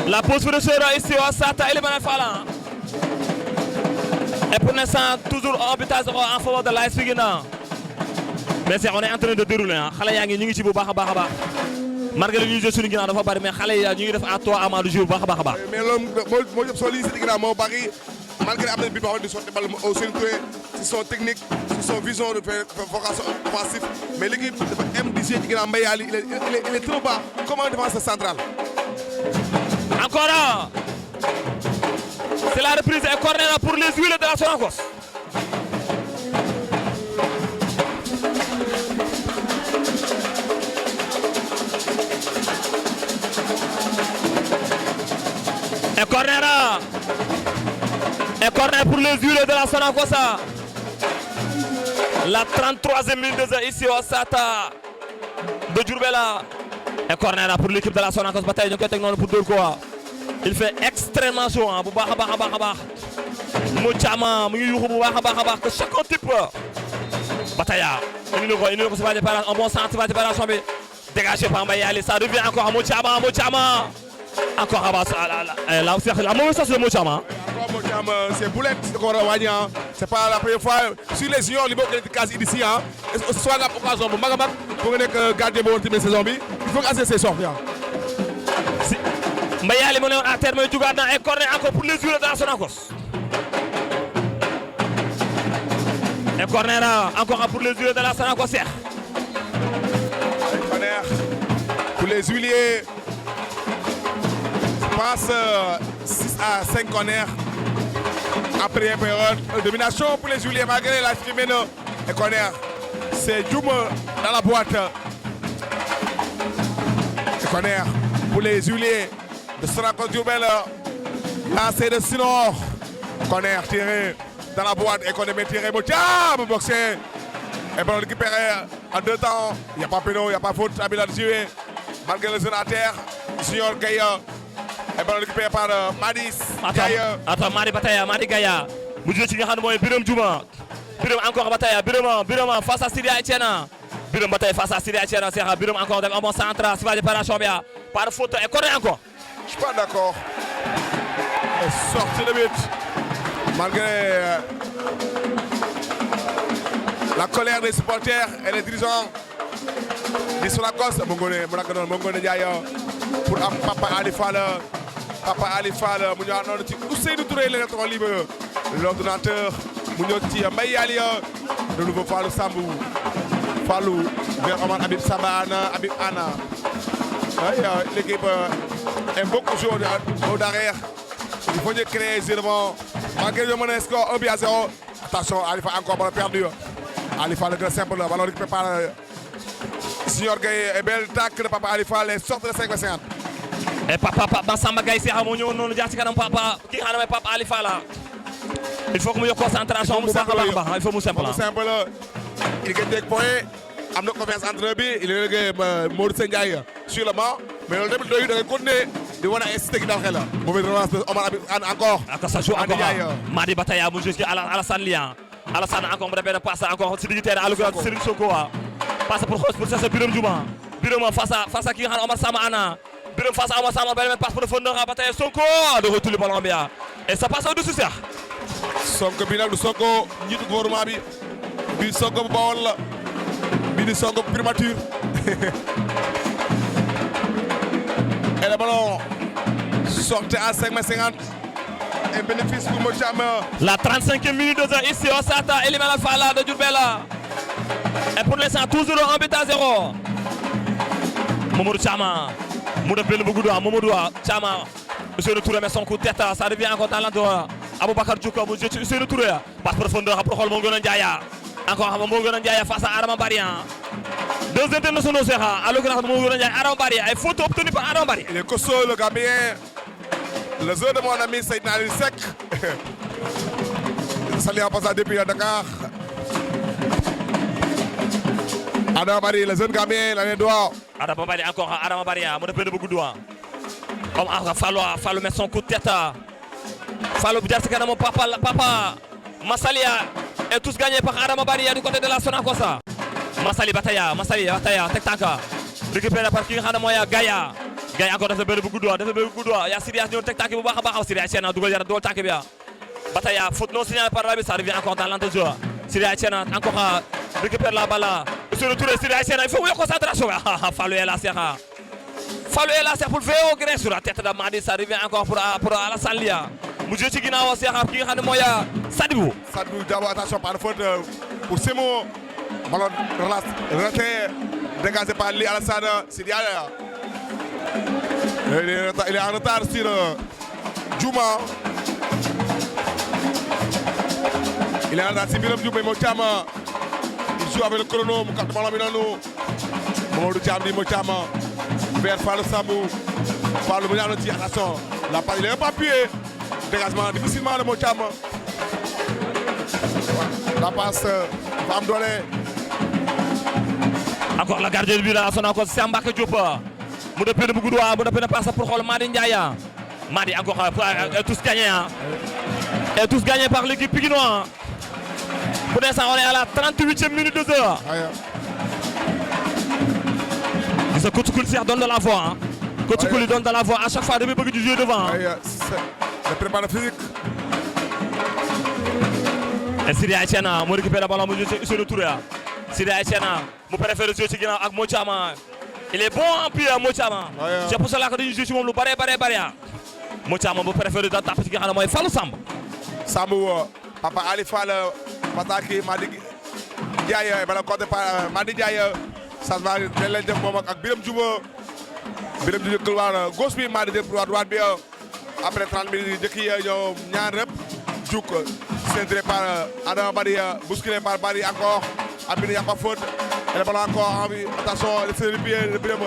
La pause fraîcheur ici au stade Elimane Fall et pour l'instant toujours 1-0 en faveur de l'AS Pikine mais on est en train de dérouler xale yaa ngi ñu ngi ci bu baax a baax malgré li ñuy jël suñu ginnaaw dafa bari mais xale yi ñu ngi def à toi ama du jeu bu baax a baax. mais loolu moo jëm soo lii si ginnaaw moo bari malgré am na bi boo xam ne di sotti bal au Ousseynou Touré si son technique si son vision de faire vocation offensive mais l'équipe dafa am di jouer ci ginnaaw Mbaye Ali il est trop bas comme un défenseur central. Encore c'est la reprise et corner pour les huiles de la Sonacos. Et corner pour les huiles de la Sonacos. La 33e minute de jeu ici au stade de Diourbel. Et corner pour l'équipe de la Sonacos ba tey ñu koy teg noonu pour dóor ko il fait extrêmement chaud bu baax a baax Mo Thiam mu ngi yuxu bu baax a baax que chaque type ba tey indi na ko si phase de préparation un bon centre phase de préparation bi dégagé par Mbaye Ali ça revient encore à Mo Thiam encore à bas la mauvaise chose de Mo Thiam encore Mo Thiam c'est boulette da ko war a wàññi c'est pas la première fois sur les juniors li bokk nañ ci case ici soit nga am occasion bu mag a mag pour nga nekk gardien bu woon tamit saison bi il faut que assez sortir Mbaye Ali mu ne woon à terme mooy jugaat na et corner encore pour les joueurs de la Sonacos. Et corner encore pour les joueurs de la Sonacos Cheikh. Corner pour les huiliers. Je pense 6 à 5 corners. Après une période de domination pour les huiliers malgré la semaine et corner. C'est Djoum dans la boîte. Et corner pour les huiliers de Sonacos Diourbel. Lancé de Sinor. Corner tiré dans la boîte et corner tiré. Moutiam boxé. Et ballon récupéré en 2 temps. Il n'y a pas péno, il n'y a pas faute. Abila de jouer. Malgré le zone à terre. Signor Gaïa. Et ballon récupéré par Madis. Attends, Madi Bataya, Madi Gaïa. Vous jouez sur le Biram Djouma. Biram encore Bataya. Biram face à Syria Etienne. Biram Bataya face à Syria Etienne. Biram encore un bon centre. Si va par la Chambia. Par faute. Et corner encore. Je suis pas d'accord. Sortie de but. Malgré la colère des supporters et des dirigeants de Sonacos. Mongone Ndiaye pour Papa Ali Fall. Papa Ali Fall mu ñëwaat noonu ci Ousseynou Touré l'électron libre l'ordonnateur mu ñëw ci Mbaye Ali de nouveau Fallou Sambou Fallou vers Omar Habib Samba Habib Anna. L'équipe est beaucoup joué au derrière. Il faut créer zéro. Malgré le monnaie score 1-0. Attention, Alifa encore ballon perdu. Alifa le grand simple, ballon récupéré par Signor Gaye et belle tacle de Papa Alifa, les sortes de 5-50. Et Papa Samba Gaye c'est amoon ñëw noonu jaar ci kanam Papa ki nga xam ne Papa Alifa la. Il faut que mu yokk concentration mu simple baax il faut mu simple. Il gagne des points. Am na confiance entre bi il est liggéey Modou Ndiaye sur le banc mais loolu tamit doyul da ngay continuer di wane ay système dal xel la. Mauvaise relance de Omar Habib encore. Encore ça joue encore Madi Bataya mu joue ci Alassane Lian. Alassane encore mu def benn passe encore ci digg terrain à l'ouverture Serigne Sonko passe pour ça Biram Djouma. Biram face à ki nga xam ne Omar Sama Ana. Biram face à Omar Sama benn passe pour le fond de Bataya Sonko de retour le ballon bien. Et ça passe au-dessus Cheikh. Sonko bi nag du Sonko njiitu gouvernement bi Sonko bu Bawol la. Bini Sonko primature. Et le ballon sorti à 5,50 et bénéfice pour Mocham. La 35e minute de jeu ici au Sata Elimane Fala de Diourbel. Et pour l'instant toujours 1-0. Mamadou Chama. Mouda Ben Bougoudou, Mamadou Chama. Monsieur le Touré met son coup de tête, ça revient encore dans l'endroit. Aboubacar Djouka, monsieur le Touré. Passe profondeur pour Khol Mongona Ndiaye. Encore Mongona Ndiaye face à Adama Barian. Deux internationaux Serra, à l'occasion de Mongona Ndiaye, Adama Barian. Et faute obtenue par Adama Barian. Il est costaud le Gambien. Le zone de mon ami Seydina Ali Sek. Salut en passant depuis à Dakar. Adama Barian, le zone Gambien, l'année droit. Adama Barian, encore Adama Barian, mon épée beaucoup de doigts. Comme Fallou met son coup de tête. Fallou Bidarsi Kanamo, papa Massalia est tous gagnés par Adama Barian du côté de la Sonacos. Massali Bataya, Tek Taka. Récupéré par King Hanamoya, Gaïa. Gaïa encore fait beaucoup de doigts, Il y a Syria qui Tek Taka, Syria Etienne, double Yara, Taka bien. Bataya, faute non signalée par Rabi, ça revient encore dans l'entre-jeu. Syria Etienne, encore récupère la balle. Sur le tour de Syria Etienne, il faut une concentration. Fallou est là, Serra. Fallou est là, c'est pour le faire au gré sur la tête de Madi, ça revient encore pour Alassane Lia. Moudjou Tigina, Serra, King Hanamoya, Sadibou. Sadibou, d'abord attention par le faute pour Semo. Ballon raté, dégagé par Alassane Syria. Il est en retard sur Djouma. Il est en retard sur Biram Djouma et Mochama. Il joue avec le chrono, Moukata Malaminanou. Mamadou Diamdi Mochama. Vers Fallou Sambou. Fallou Mounianoti, attention. La passe, il n'est pas appuyé. Dégagement difficilement de Mochama. La passe, Femme Dolé. Encore la gardien de but là, son encore c'est Mbake Diop. Mouda Pene Bougoudoua, Mouda Pene passe pour Khol Madi Ndiaye. Madi encore tous gagnés. Et tous gagnés par l'équipe Pikinois. Pour l'instant, on est à la 38e minute de jeu. Ce Coach Koulsier donne de la voix. Coach Koulsier donne de la voix à chaque fois depuis du jeu devant. Le préparation physique. Et Syria Etienne, je récupère le ballon, je suis le tour. Syria Etienne, je préfère jouer avec Mochama. il est bon en pied Moutiama. C'est pour cela que dañuy jouer ci moom lu bare Moutiama bu préféré da tap ci nga xam ne mooy Fallou Samb. Samb papa Ali Fall Pataki Madi Ndiaye bala côté par Madi Ndiaye changement dañ leen def moom ak Biram Diouma couloir gauche bi Madi def droite bi après 30 minutes njëkk yi ñoo ñaar rëpp juk centré par Adama Bari bousculé par Bari encore Abine y a pas faute et le ballon encore envie attention le pied de Biram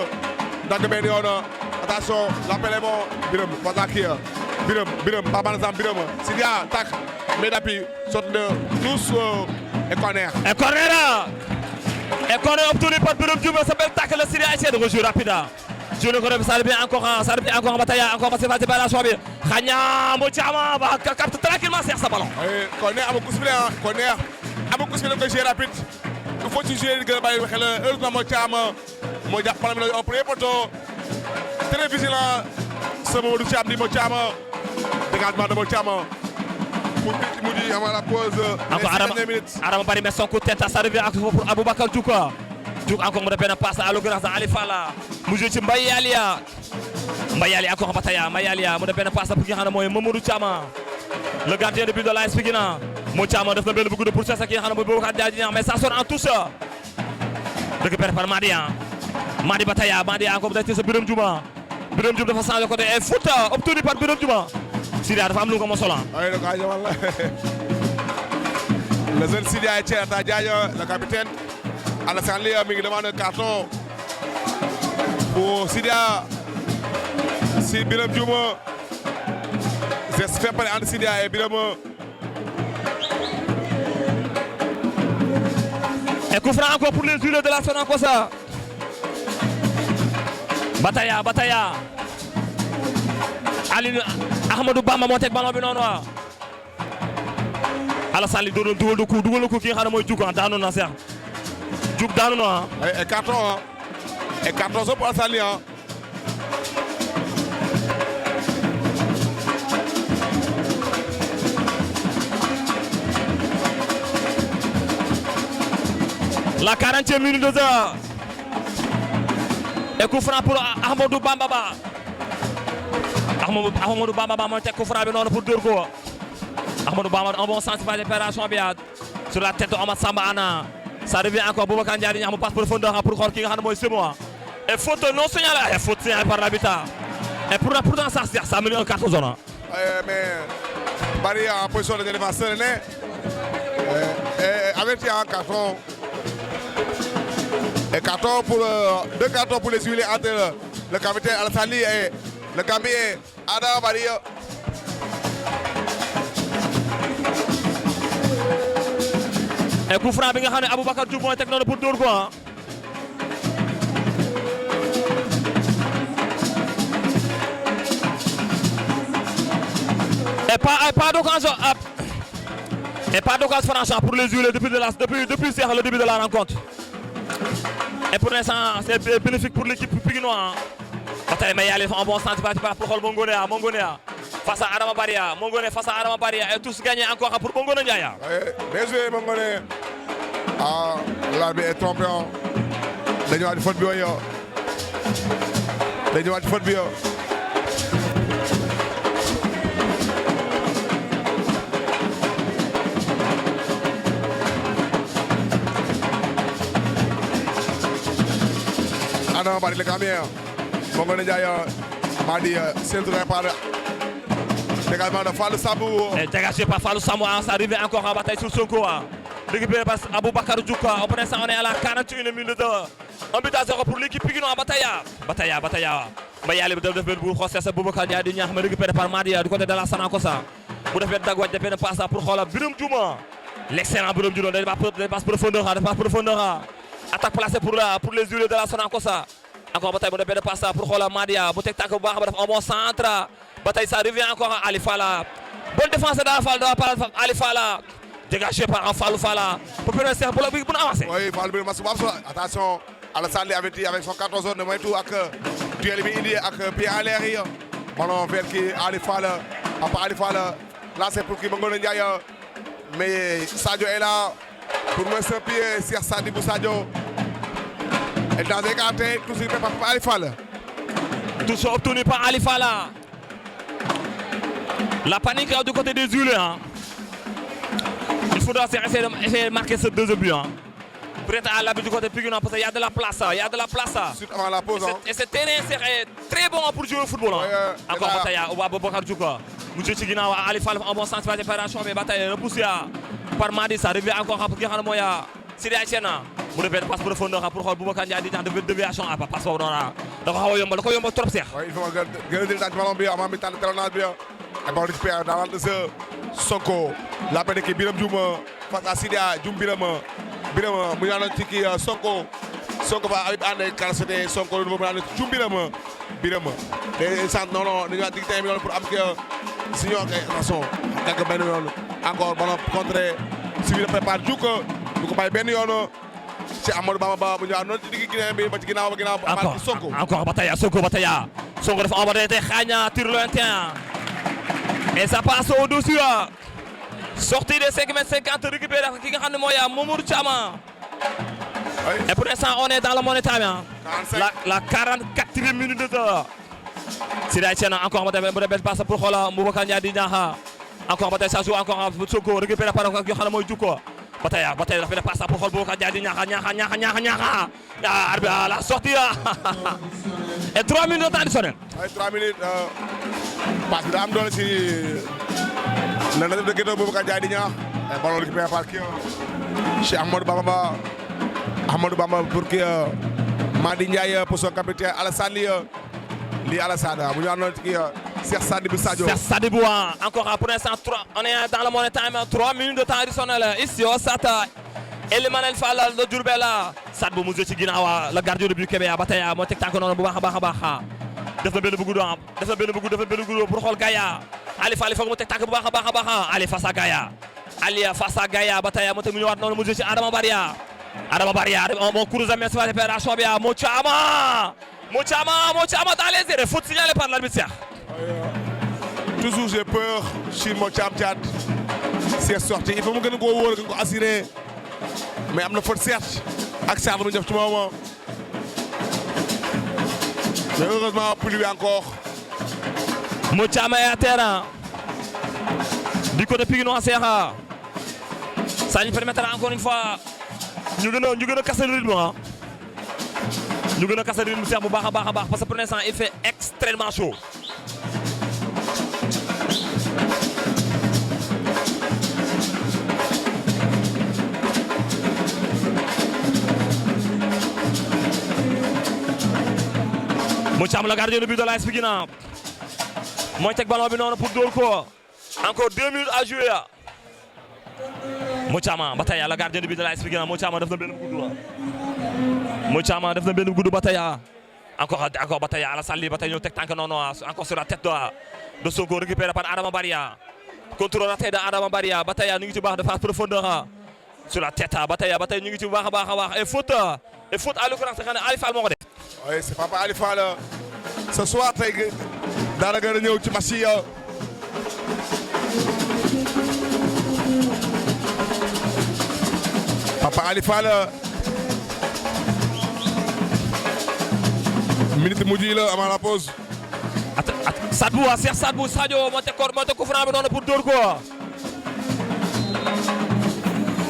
dagg benn yoon attention l'appel est bon Biram Pataki Biram Papa Nazam Biram Sidia tac mais d'appui sorte de tous et corner obtenu par Biram Diouma s'appelle tac le Sidia essaie de rejouer rapide je le connais ça revient encore bataille encore passé par la choix bi Khagna Moutiama va capte tranquillement sur sa ballon corner amu kuspile ko jouer rapide il faut ci jouer gën a bàyyi xel heureusement Moutiama moo jàpp ballon bi au premier poteau très vigilant ce Mamadou Thiam di Moutiama dégagement de Moutiama pour mu di avant la pause encore Adama Bari met son coup de tête ça revient pour Aboubacar Diouk encore mu def benn passe à l'occurrence Ali Falla mu joué ci Mbaye Alia encore Bataya Mbaye Alia mu def benn passe pour ki nga xam ne mooy Mamadou Thiama le gardien de but de l'AS Pikine moo Thiama def na benn bëgg de pour sa ki nga xam ne mooy Boubacar Diagne mais ça sort en touche récupéré par Madi Bataya Madi encore mu def ci Biram Diouma dafa changé côté et foot obtenu par Biram Diouma Sidia dafa am lu ko mosol le jeune Sidia et Thierno Diagne le capitaine Alassane Ly mi ngi demande un carton pour Sidia si Biram Diouma geste fait par entre Sidia et Biram et coup franc encore pour les joueurs de la Sonacos Bataya Aline Ahmadou Bamba moo teg ballon bi noonu Alassane Ly doon dugal na ko ki nga xam ne mooy Diouk daanu na Cheikh Diouk daanu na et carton so pour Alassane Ly la 40e minute de jeu et coup franc pour Ahmadou Bamba Ahmadou Bamba moo teg coup franc bi noonu pour dóor ko Ahmadou Bamba un bon sens par l'opération bi sur la tête de Omar Samba Ana ça revient encore Boubacar Ndiaye ñax mu passe profondeur pour xool ki nga xam ne mooy Semois et faute non signalée et faute signalée par l'arbitre et pourtant ça a mené un carton jaune mais Bari en position de défenseur et averti en carton et carton pour deux cartons pour les huiler entre le capitaine Alassane Ly et le Gambien Adama Bari et coup franc bi nga xam ne Aboubacar Diouf mooy teg noonu pour dóor ko et pas d'occasion franchement pour les huiler depuis le début de la rencontre et pour l'instant c'est bénéfique pour l'équipe pikinoise ba tey mais yàlla un bon centre pour xool Mongonea face à Adama Bari face à Adama Bari et tous gagnés encore pour Mongone Ndiaye. Bien joué Mongone. L'arbitre est trompé dañu waat faute bi Adama Bari le Gambien Mongone Ndiaye Madi centre par dégagement de Fallou Sambou. Dégagé par Fallou Sambou, ça arrive encore en bataille sur Sonko. Récupéré par Aboubacar Diouk. Au présent, on est à la 41e minute. 1-0 pour l'équipe Pikinoise. Bataya. Mbayali bi def benn bu xossé sa Boubacar Ndiaye di ñaax ma récupéré par Madi du côté de la Sanakosa. Bu defee dagwaj def benn passe pour xoolal Biram Diouma. L'excellent Biram Diouma day passe profondeur. Attaque placée pour les huiles de la Sanakosa. Encore bataille bu def benn passe pour xoolal Madi bu teg tànk bu baax ba def un bon centre. Bataille ça revient encore à Ali Falla. Bonne défense de Ali Falla. Dégagé par Fallou Falla. Pour permettre Cheikh Boula bi pour avancer. Oui, Fallou bi attention. Alassane Ly averti avec son carton jaune de moytu ak duel bi indi ak pied en l'air yi. Ballon vers qui Ali Falla. Papa Ali Falla. Lancé pour qui Mongone Ndiaye. Mais Sadio est là pour mettre son pied sur Sadibou Sadio. Et dans écarté, tout se fait par Ali Fall. Touche obtenu par Ali Fala. La panique du côté des Zulus. Hein. Il faudra essayer de marquer ce deuxième but. Hein. Peut-être à l'abri du côté Pikine parce qu'il y a de la place. Il y a de la place. Suite avant la pause. Et ce terrain serait très bon pour jouer au football. Hein. Encore bataille. Ouba Bokar Djouka. Monsieur Chigina, Ali Fala en bon sens de préparation. Mais bataille repoussée par Madi. Ça revient encore pour Kihana Moya. Sidi Aïtiena. Mu defee passe profondeur pour xool Boubacar Ndiaye di ñaan de déviation à passe boobu noonu da ko xaw a yombal da ko yombal trop Cheikh. Oui, il faut gën a jël tànk ballon bi avant mi temps de talonnage bi et bon récupère dans l'angle de ce Sonko la paix de Biram Dioum face à Sidia Dioum Biram mu ñaan ci kii Sonko ba avec ànd calcité Sonko lu mu ñaan Dioum Biram te sant non dañu dig tay mi pour am que signor attention dagg benn yoon encore ballon contré si bi prépare Diouk du ko bàyyi benn yoon ci Amadou Bamba bu ñëwaat noonu ci digg Guinée bi ba ci ginnaaw ba Sonko encore Bataya Sonko dafa envoyé tey xaaña tir lointain et ça passe au-dessus sortie de 5m50 récupéré ki nga xam ne mooy Mamadou Thiama et pour l'instant on est dans le money time la 44e minute de temps Sidi Aïtiena encore ba tey belle passe pour xool Boubacar Ndiaye di ñaaxa encore ba tey ça joue encore Sonko récupéré par ki nga xam ne mooy Djouko Bataya dafa def passe pour xool Boubacar Ndiaye di ñaaxa la sortie et 3 minutes de temps additionnel. ay 3 minutes passe bi daa am doole si le natif de Guédiawaye Boubacar Ndiaye di ñaax ballon récupéré par kii chez Amadou Bamba pour kii Madi Ndiaye pour son capitaine Alassane lii Alassane bu ñu àndoon ci kii Cheikh Sadibou Sadio. Cheikh Sadibou encore pour l'instant on est dans le money time 3 minutes de temps additionnel ici au stade Elimanel Fall de Diourbel Sadibou mu ci ginnaaw la gardien de but Kébé ba tey moo teg tànk noonu bu baax a baax def na benn bëgg pour xool Gaya Ali Fall foog mu teg tànk bu baax a baax Ali face à Gaya ba tey moo teg mu ñëwaat noonu mu ci Adama Barya mon course de main préparation bi Mo Thiama dans les airs faute signalée par l'arbitre Cheikh. Toujours j'ai peur sur Mo Thiam Thiat c'est sorti il faut mu gën a ko wóor gën ko assuré mais am na faute certes ak Cheikh mu def ci moment mais heureusement pour lui encore. Mo Thiama est à terre du côté Pikinois Cheikh ça lui permettra encore une fois ñu gën a casser le rythme ñu gën a casser le rythme Cheikh bu baax a baax parce que pour l'instant il fait extrêmement chaud. Mo Thiam la gardien de but de l'AS Pikine mooy teg ballon bi noonu pour dóor ko encore 2 minutes à jouer Mo Thiam ba tey la gardien de but de l'AS Pikine Mo Thiam def na benn gudd ba tey encore ba tey Alassane Ly ba tey ñëw teg tànk noonu encore sur la tête de Sonko récupéré par Adama Barya contrôle raté de Adama Barya ba tey ñu ngi ci baax de phase profondeur sur la tête ba tey ñu ngi ci baax a baax et faute à l'occurrence xam ne Ali Fall moo ko def. Oui, c'est Papa Ali Fall ce soir tey daanaka gën a ñëw ci match yi Papa Ali Fall minute mujj yi la avant la pause. Cheikh Sadibou Sadio moo teg coup franc bi noonu pour dóor ko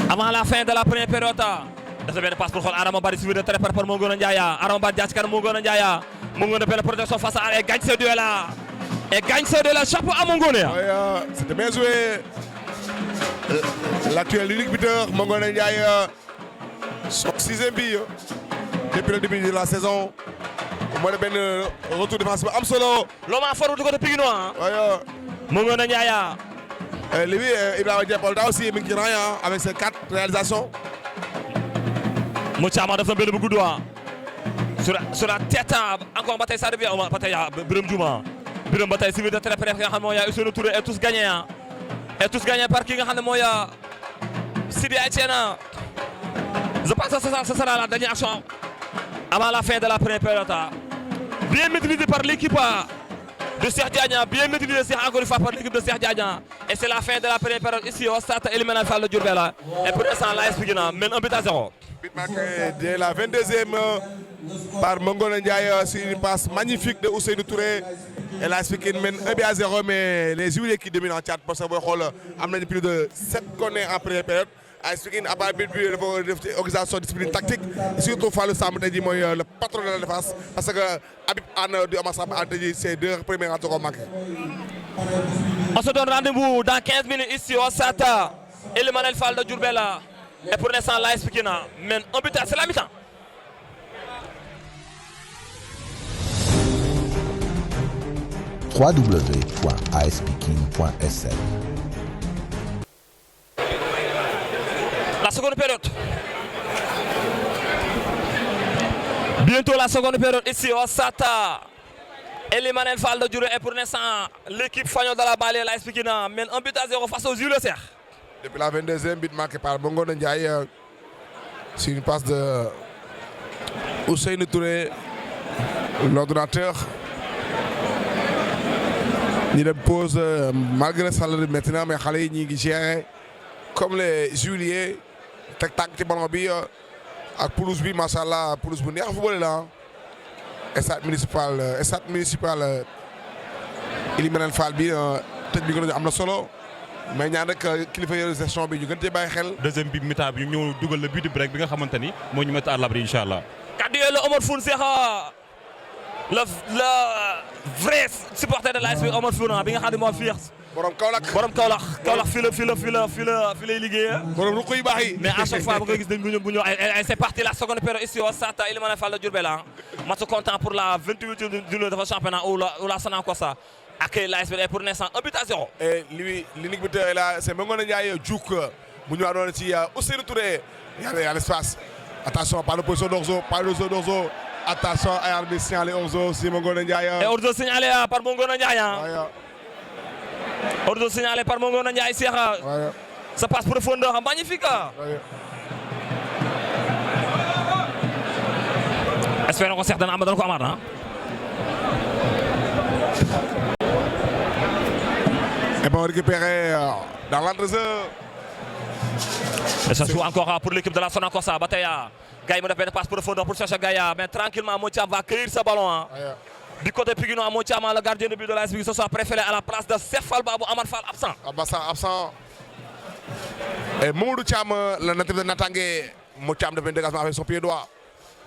avant la fin de la première période. def na benn passe pour xool Adama Barry suivi de très près par Mangona Ndiaye Adama Barry jaar ci kanam Mangona Ndiaye Mangona benn protection face à et gagne ce duel là chapeau à Mangona. Oui, c'était bien joué l'actuel unique buteur Mangona Ndiaye son 6e but depuis le début de la saison mooy benn retour défensif am solo. l'homme en forme du côté Pikinois. Oui, Mangona Ndiaye. lui Ibrahima Diapolita aussi mi ngi ci rang avec ses 4 réalisations. Mo Thiam def na benn bu gudd sur la tête encore ba tey ça devient ba tey Birame Diouma ba tey suivi de très près nga xam ne mooy Ousseynou Touré et tous gagnés par ki nga xam ne mooy Sidi Aïtiena. Je pense que ce sera la dernière action avant la fin de la première période bien maîtrisée par l'équipe de Cheikh Diagna, bien utilisé encore une fois par l'équipe de Cheikh Diagna. Et c'est la fin de la première période ici au stade Elimanel Fall de Diourbel. Et pour l'instant, l'AS Pikine mène 1 but à 0. But marqué dès la 22e par Mangone Ndiaye sur une passe magnifique de Ousseynou Touré. Et l'AS Pikine mène 1 but à 0, mais les Juillet qui dominent en chat parce que vous avez plus de 7 corners en première période. AS Pikine à part but de organisation discipline tactique, surtout Fallou Samb le patron de la défense parce que Habib Anne du Amassab a dit ses 2 premiers attaques manqués. On se donne rendez-vous dans 15 minutes ici au stade Elimanel Fall de Diourbel. Et pour l'instant, l'AS Pikine mène 1 but à 0. C'est la mi-temps. www.aspikine.sn. La seconde période. Bientôt la seconde période ici au stade Elimanel Fall de Diourbel. Et pour l'instant, l'équipe Fagnon de la Balle, l'AS Pikine mène 1 but à 0 face aux Jules Serre. Depuis la 22e, but marqué par Mangone Ndiaye sur une passe de Ousseynou Touré, l'ordinateur. Il pose malgré ça maintenant, mais il gère comme les Juillet. Tac-tac, ci ballon bi ak pelouse bi macha allah pelouse bu neex football la stade municipal Elimanel Fall bi tëj bi nga am na solo mais ñaan rek kilifa yor gestion bi ñu gën cee bàyyi xel. deuxième bi mi-temps bi ñu ñëw dugal le but break bi nga xamante ni moo ñu mettre à l'abri incha allah. kaddu yooyu la Omar Foun Seexa le vrai supporter de l'AS bi Omar Foun bi nga xam ne moo fiir borom Kaolack fii lay liggéey. borom ruq yu baax yi. mais à chaque fois bu nga gis dañ bu ñëw c'est parti la seconde période ici au stade Elimanel Fall de Diourbel. match comptant pour la 28e journée de championnat ou la Sonacos accueille l'AS Pikine pour l'instant 1 but à 0. et l'unique buteur est là c'est Mangone Ndiaye Diouk mu ñëwaat noonu ci Ousseynou Touré y a l'espace attention par l'opposition d'Orzo attention ay arbitre signalé Orzo si Mangone Ndiaye. et Orzo signalé par Mangone Ndiaye. Orzo signalé par Mangone Ndiaye Cheikh. Ça passe profondeur magnifique. Espérons qu'on certainement Amadou ko amaat. Et bon récupéré dans l'entrejeu. Et ça joue encore pour l'équipe de la Sonacos. Bataya. Gaï me fait passe profondeur pour chercher Gaïa. Mais tranquillement, Moutiam va cueillir ce ballon. Du côté Pikinois, Moutiam, le gardien de but de l'AS Pikine, se soit préféré à la place de Sefal Babou Amar Fall absent. Absent. Et Mamadou Thiam, le natif de Natangé, Moutiam devient dégagement avec son pied droit.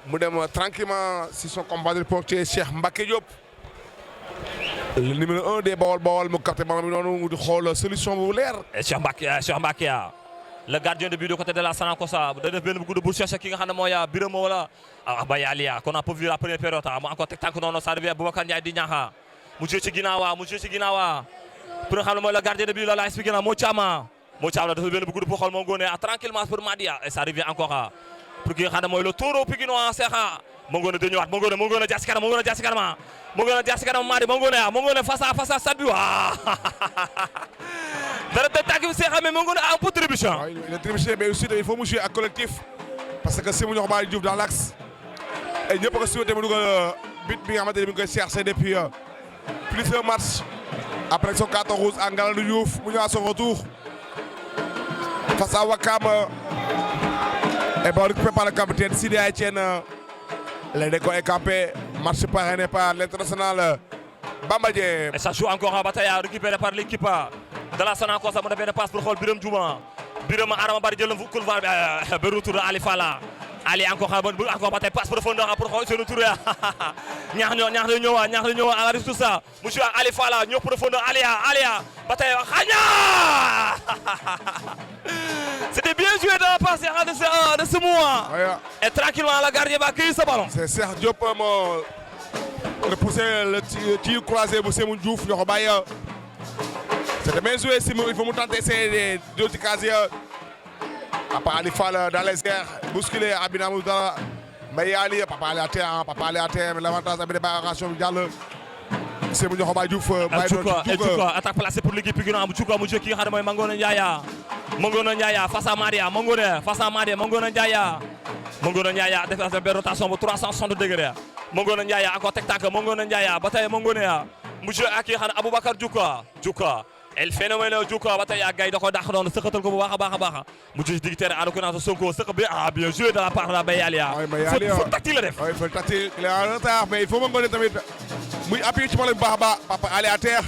Moudem tranquillement si son combat de portier Cheikh Mbacké Diop. Le numéro 1 des Bawol mu capté ballon bi noonu mu di xool solution bu leer. Cheikh Mbacké le gardien de but du côté de la Sonacos da def benn bu gudd pour chercher ki nga xam ne mooy Birame wala Bayalia qu'on a pas vu la première période mu encore teg tànk noonu ça devient Boubacar Ndiaye di ñaaxa mu joué ci ginnaaw pour nga xam ne mooy le gardien de but la expliqué na Moutiam la def benn bu gudd pour xool moom Ngoné tranquillement pour Madia et ça revient encore pour ki nga xam ne mooy le taureau pikinois Seexa Mangone de ñëwaat Mangone jaar ci kanam Madi Mangone face à Sabi dara de tàgg bi Seexa mais Mangone a un peu trébuchant. Il est trébuché mais aussi il faut mu jouer ak collectif parce que Sémou Niokh Diouf dans l'axe et ñëpp ko souhaité mu dugal but bi nga xamante ne mi ngi koy cherché depuis plusieurs matchs après son carton rouge à Ngalandou Diouf mu ñëwaat son retour face à Wakam et bon récupéré par le capitaine Sidi Etienne. Le déco est campé, match parrainé par l'international Bamba Dieng. Et ça joue encore à bataille récupéré par l'équipe de la Sonacos. Ça m'a fait une passe pour xool Birame Diouma. Birame Arama Bari jël na couloir bi retour Ali Fala. Ali encore bataille passe profondeur pour xool sur Touré. ñaax ñëw à la risque tout ça. Monsieur Ali Fala ñëw profondeur Alia bataille xaña. C'était bien joué de la passe de ce mois. Et tranquillement la gardien va accueillir ce ballon. C'est Cheikh Diop moo repoussé le tir croisé bu Sémou Diouf ñoo ko bàyyi. C'était bien joué Sémou il faut mu tenter essayer de ci casier. Papa Ali Fall dans les airs bousculé Abina Moudala Mbaye Ali Papa Ali à terre mais l'avantage avec des barrations bi jàll. Sémou ñoo ko bàyyi Diouf attaque placée pour l'équipe Pikinois bu Diouf mu jël ki nga xam ne mooy Mangone Ndiaye face à Madia Mangone Ndiaye def benn rotation bu 360 degrés Mangone Ndiaye encore teg tànk Mangone Ndiaye ba tey Mangone mu joué ak ki nga xam ne Aboubacar Djouka el phénomène Djouka ba tey ak gars yi da koo dàq noonu sëqatal ko bu baax a baax mu joué digg terrain ànd ko naan Sonko sëq bi bien joué de la part de la Bayalia. faute tactique la def. oui faute tactique il est en retard mais il faut mën tamit muy appuyer ci ballon bu baax a baax Papa Ali à terre.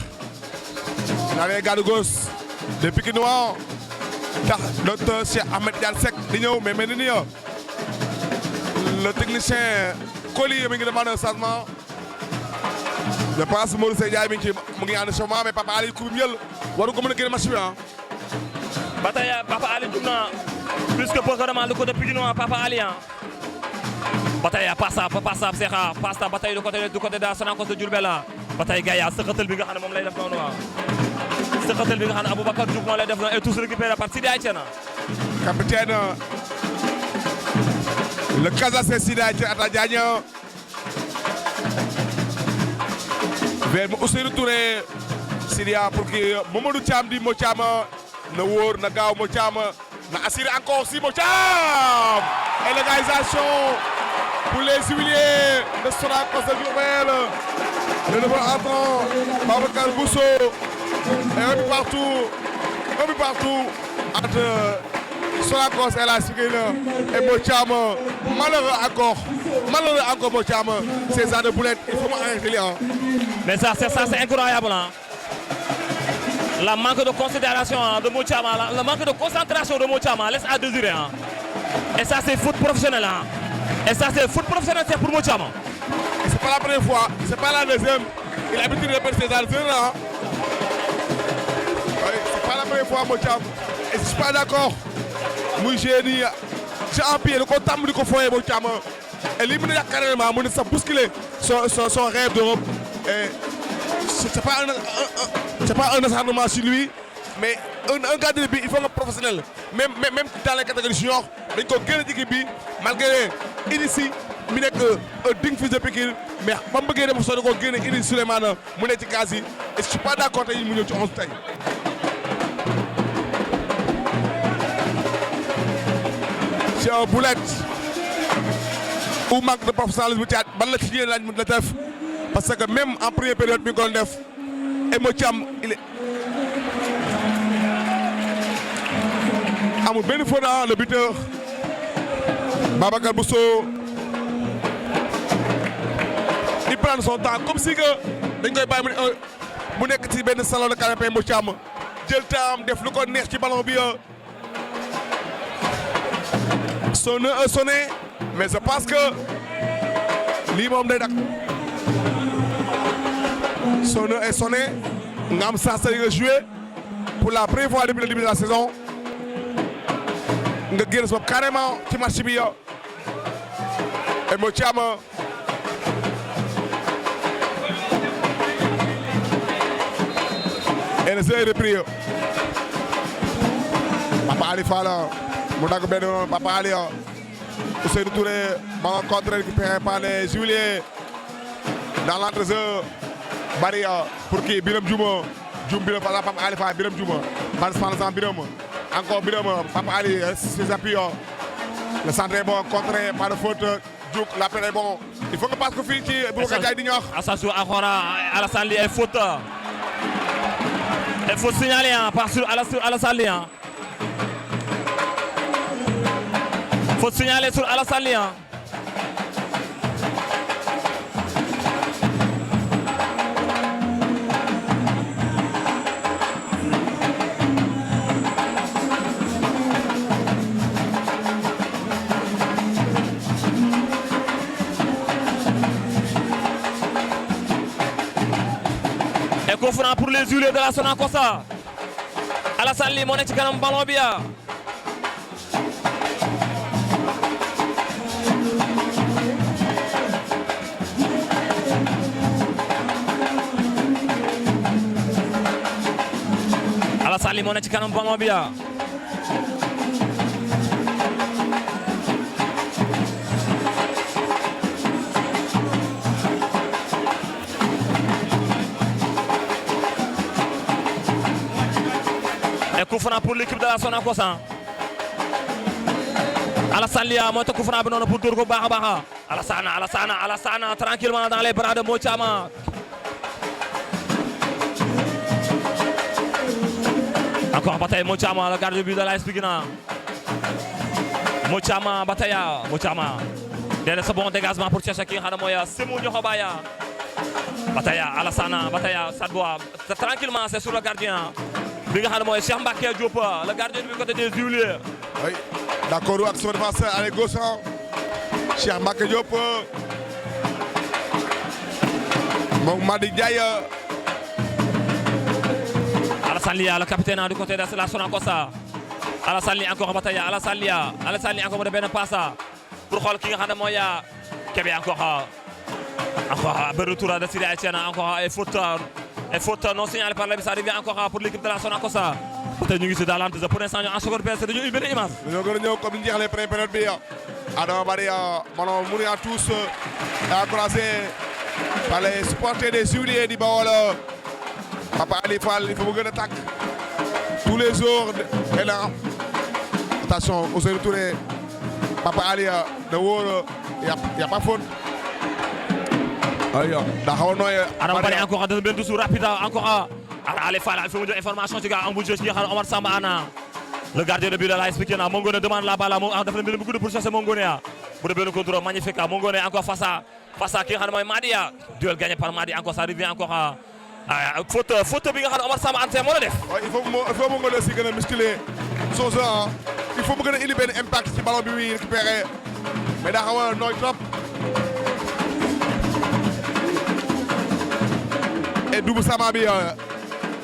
l'arrière garde gauche de Pikinois tax docteur Cheikh Ahmed Diane Seck di ñëw mais mel ni le technicien Coly mi ngi demandé un changement. je pense que Modou Seye Ndiaye mi ngi en changement mais Papa Ali ku ñël waru ko mën a génne match bi ah. ba tey Papa Ali jug na plus que pour que demande ko de Pikinois Papa Ali ah. ba tey passe Cheikha passe ba tey du côté de Sonacos de Diourbel ba tey gars yi sëqatal bi nga xam ne moom lay def noonu waaw. sëqatal bi nga xam ne Aboubacar Diouf moo lay def noonu et tous récupéré par Sidi Aïtiana. capitaine le Casacé Sidi Aïtiana Ata Diagne. vers Ousseynou Touré Sidia pour que Mamadou Thiam di Mo Thiam na wóor na gaaw Mo Thiam na assuré encore si Mo Thiam et l'égalisation pour les huiliers de Sonacos de Diourbel. Le nouveau entrant Babacar Bousso et un peu partout entre Sonacos et la Sigine et Mo Thiam malheureux encore Mo Thiam ces ans de boulettes il faut arrêter là. Mais ça c'est incroyable hein. La manque de considération de Mo Thiam, le manque de concentration de Mo Thiam laisse à désirer hein. Et ça c'est foot professionnel hein. Et ça c'est foot professionnel c'est pour Mo Thiam. C'est pas la première fois, c'est pas la deuxième. Il a l'habitude de perdre ses armes hein. Oui, c'est pas la première fois Mo Thiam. Et je suis pas d'accord. Muy génie, j'ai empiré le compte du confoyer Mo Thiam. Et lui, il a carrément bousculé son rêve d'Europe. Et c'est pas un acharnement sur lui, mais un gars de but, il faut un professionnel. Même dans les catégories juniors, il faut gagner l'équipe malgré ici, il n'est qu'un digne fils de Pékin. Mais quand il y a des personnes qui ont gagné Idi Souleymane, il est quasi. Et je ne suis pas d'accord avec lui, il est 11 tailles. C'est un boulette. Ou manque de professionnalisme, parce que même en première période, et Mo Thiam, il est. Amour Benifona, le buteur. Babacar Bousso. Il prend son temps comme si que. Mu nekk ci benn salon de canapé Mo Thiam jël temps def lu ko neex ci ballon bi sonné mais je pense que lii moom day dak son heure est sonné nga am sens nga joué pour la première fois depuis le début de la saison nga génn sa bopp carrément ci match bi et Mo Thiam et le jeu est repris Papa Ali Fall mu dagg benn yoon Papa Ali Ousseynou Touré ma contre récupéré par les Juillet dans l'entrejeu bari pour qui Biram Djouma Biram Papa Ali Fall Biram Djouma ban spansan Biram encore Biram Papa Ali ses appuis le centre est bon contré par le faute Djouk l'appel est bon il faut que passe ko fii ci Boubacar Ndiaye di ñox attention Akhora Alassane Ly est faute. Il faut signaler par sur Alassane Ly. Il faut signaler sur Alassane Ly. Et coup franc pour les Juillet de la Sonacos. Alassane Ly moo nekk ci kanam ballon bi Alassane Ly moo nekk ci kanam ballon bi et coup franc pour l'équipe de la Sonacos Alassane Ly mooy coup franc bi noonu pour dóor ko baax a baax Alassane tranquillement dans les bras de Mo Thiam Encore bataille Mochama, le gardien de but de l'AS Pikine. Mochama, bataille Mochama. Derrière ce bon dégagement pour chercher qui Hanamoya, Semou Nyokobaya. Bataille Alassane, bataille Sadboa. Tranquillement, c'est sur le gardien. Binga Hanamoya, Cheikh Mbacké Diop, le gardien du côté des Juliers. Oui, d'accord avec son défenseur à gauche. Cheikh Mbacké Diop. Mon Madi Diaye. Alassane Lia, le capitaine du côté de la Sonacos. Alassane Lia encore bataille, Alassane Lia encore de benn passe pour xool ki nga xam ne mooy Kébé encore benn retour de Sidi Etienne encore et faute non signalée par l'arbitre, ça revient encore pour l'équipe de la Sonacos. peut-être ñu ngi si dans l'entretien pour l'instant ñu en seconde période dañu benn image. dañoo gën a ñëw comme ni ñu jeexalee première période bi Adama Barry maanaam mu ngi tous encouragé par les supporters des Juliers di Bawol Papa Ali Fall il faut mu gën a tàkk tous les jours et là attention Ousseynou Touré Papa Ali da wóor y a pas faute. aywa daa xaw a nooy. Adama Barry encore dans benn douce rapide encore Ali Fall il faut mu jox information ci gars en bout de jeu ci nga xam ne Omar Samba Ana le gardien de but de l'AS Pikine Mongone demande la balle dafa leen bëgg pour chercher Mongone bu dee benn contrôle magnifique Mongone encore face à ki nga xam ne mooy Madia duel gagné par Madia encore ça revient encore faute bi nga xam ne Omar Samba Anta moo la def. waaw il faut Mongone aussi gën a muscler son jeu il faut mu gën a indi benn impact ci ballon bi muy récupéré mais daa xaw a nooy trop. et Doubou Sama bi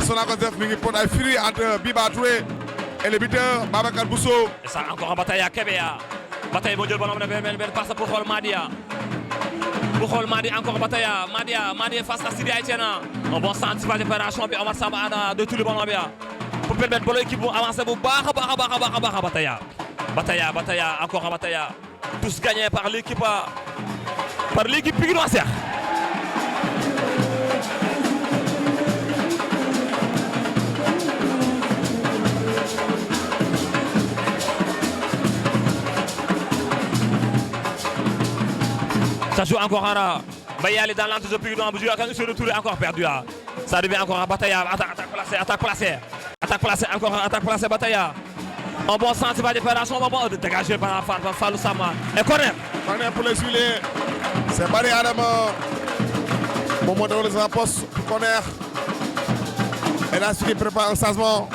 Sonacos def mi ngi pot ay fruits entre Biba Touré et le buteur Babacar Bousso. et ça encore en bataille à Kébé bataille moo jël ballon bi benn passe pour xool Madia encore bataille Madia face à Sidi Etienne un bon centre de préparation bi Omar Samba Ana de tout le ballon bi pour permettre ba l'équipe bu avancer bu baax a bataille encore en bataille tous gagnés par l'équipe pikinoise. Ça joue encore à Bayali dans l'entrée de Pikine bu joué ak Ousseynou Touré encore perdu ça devient encore à bataille attaque placée bataille un bon centre de préparation bon dégagé par Fallou Sama et corner pour les Juliers c'est Barry Adama moom moo déroulé sa poste pour corner et là ce qui prépare un changement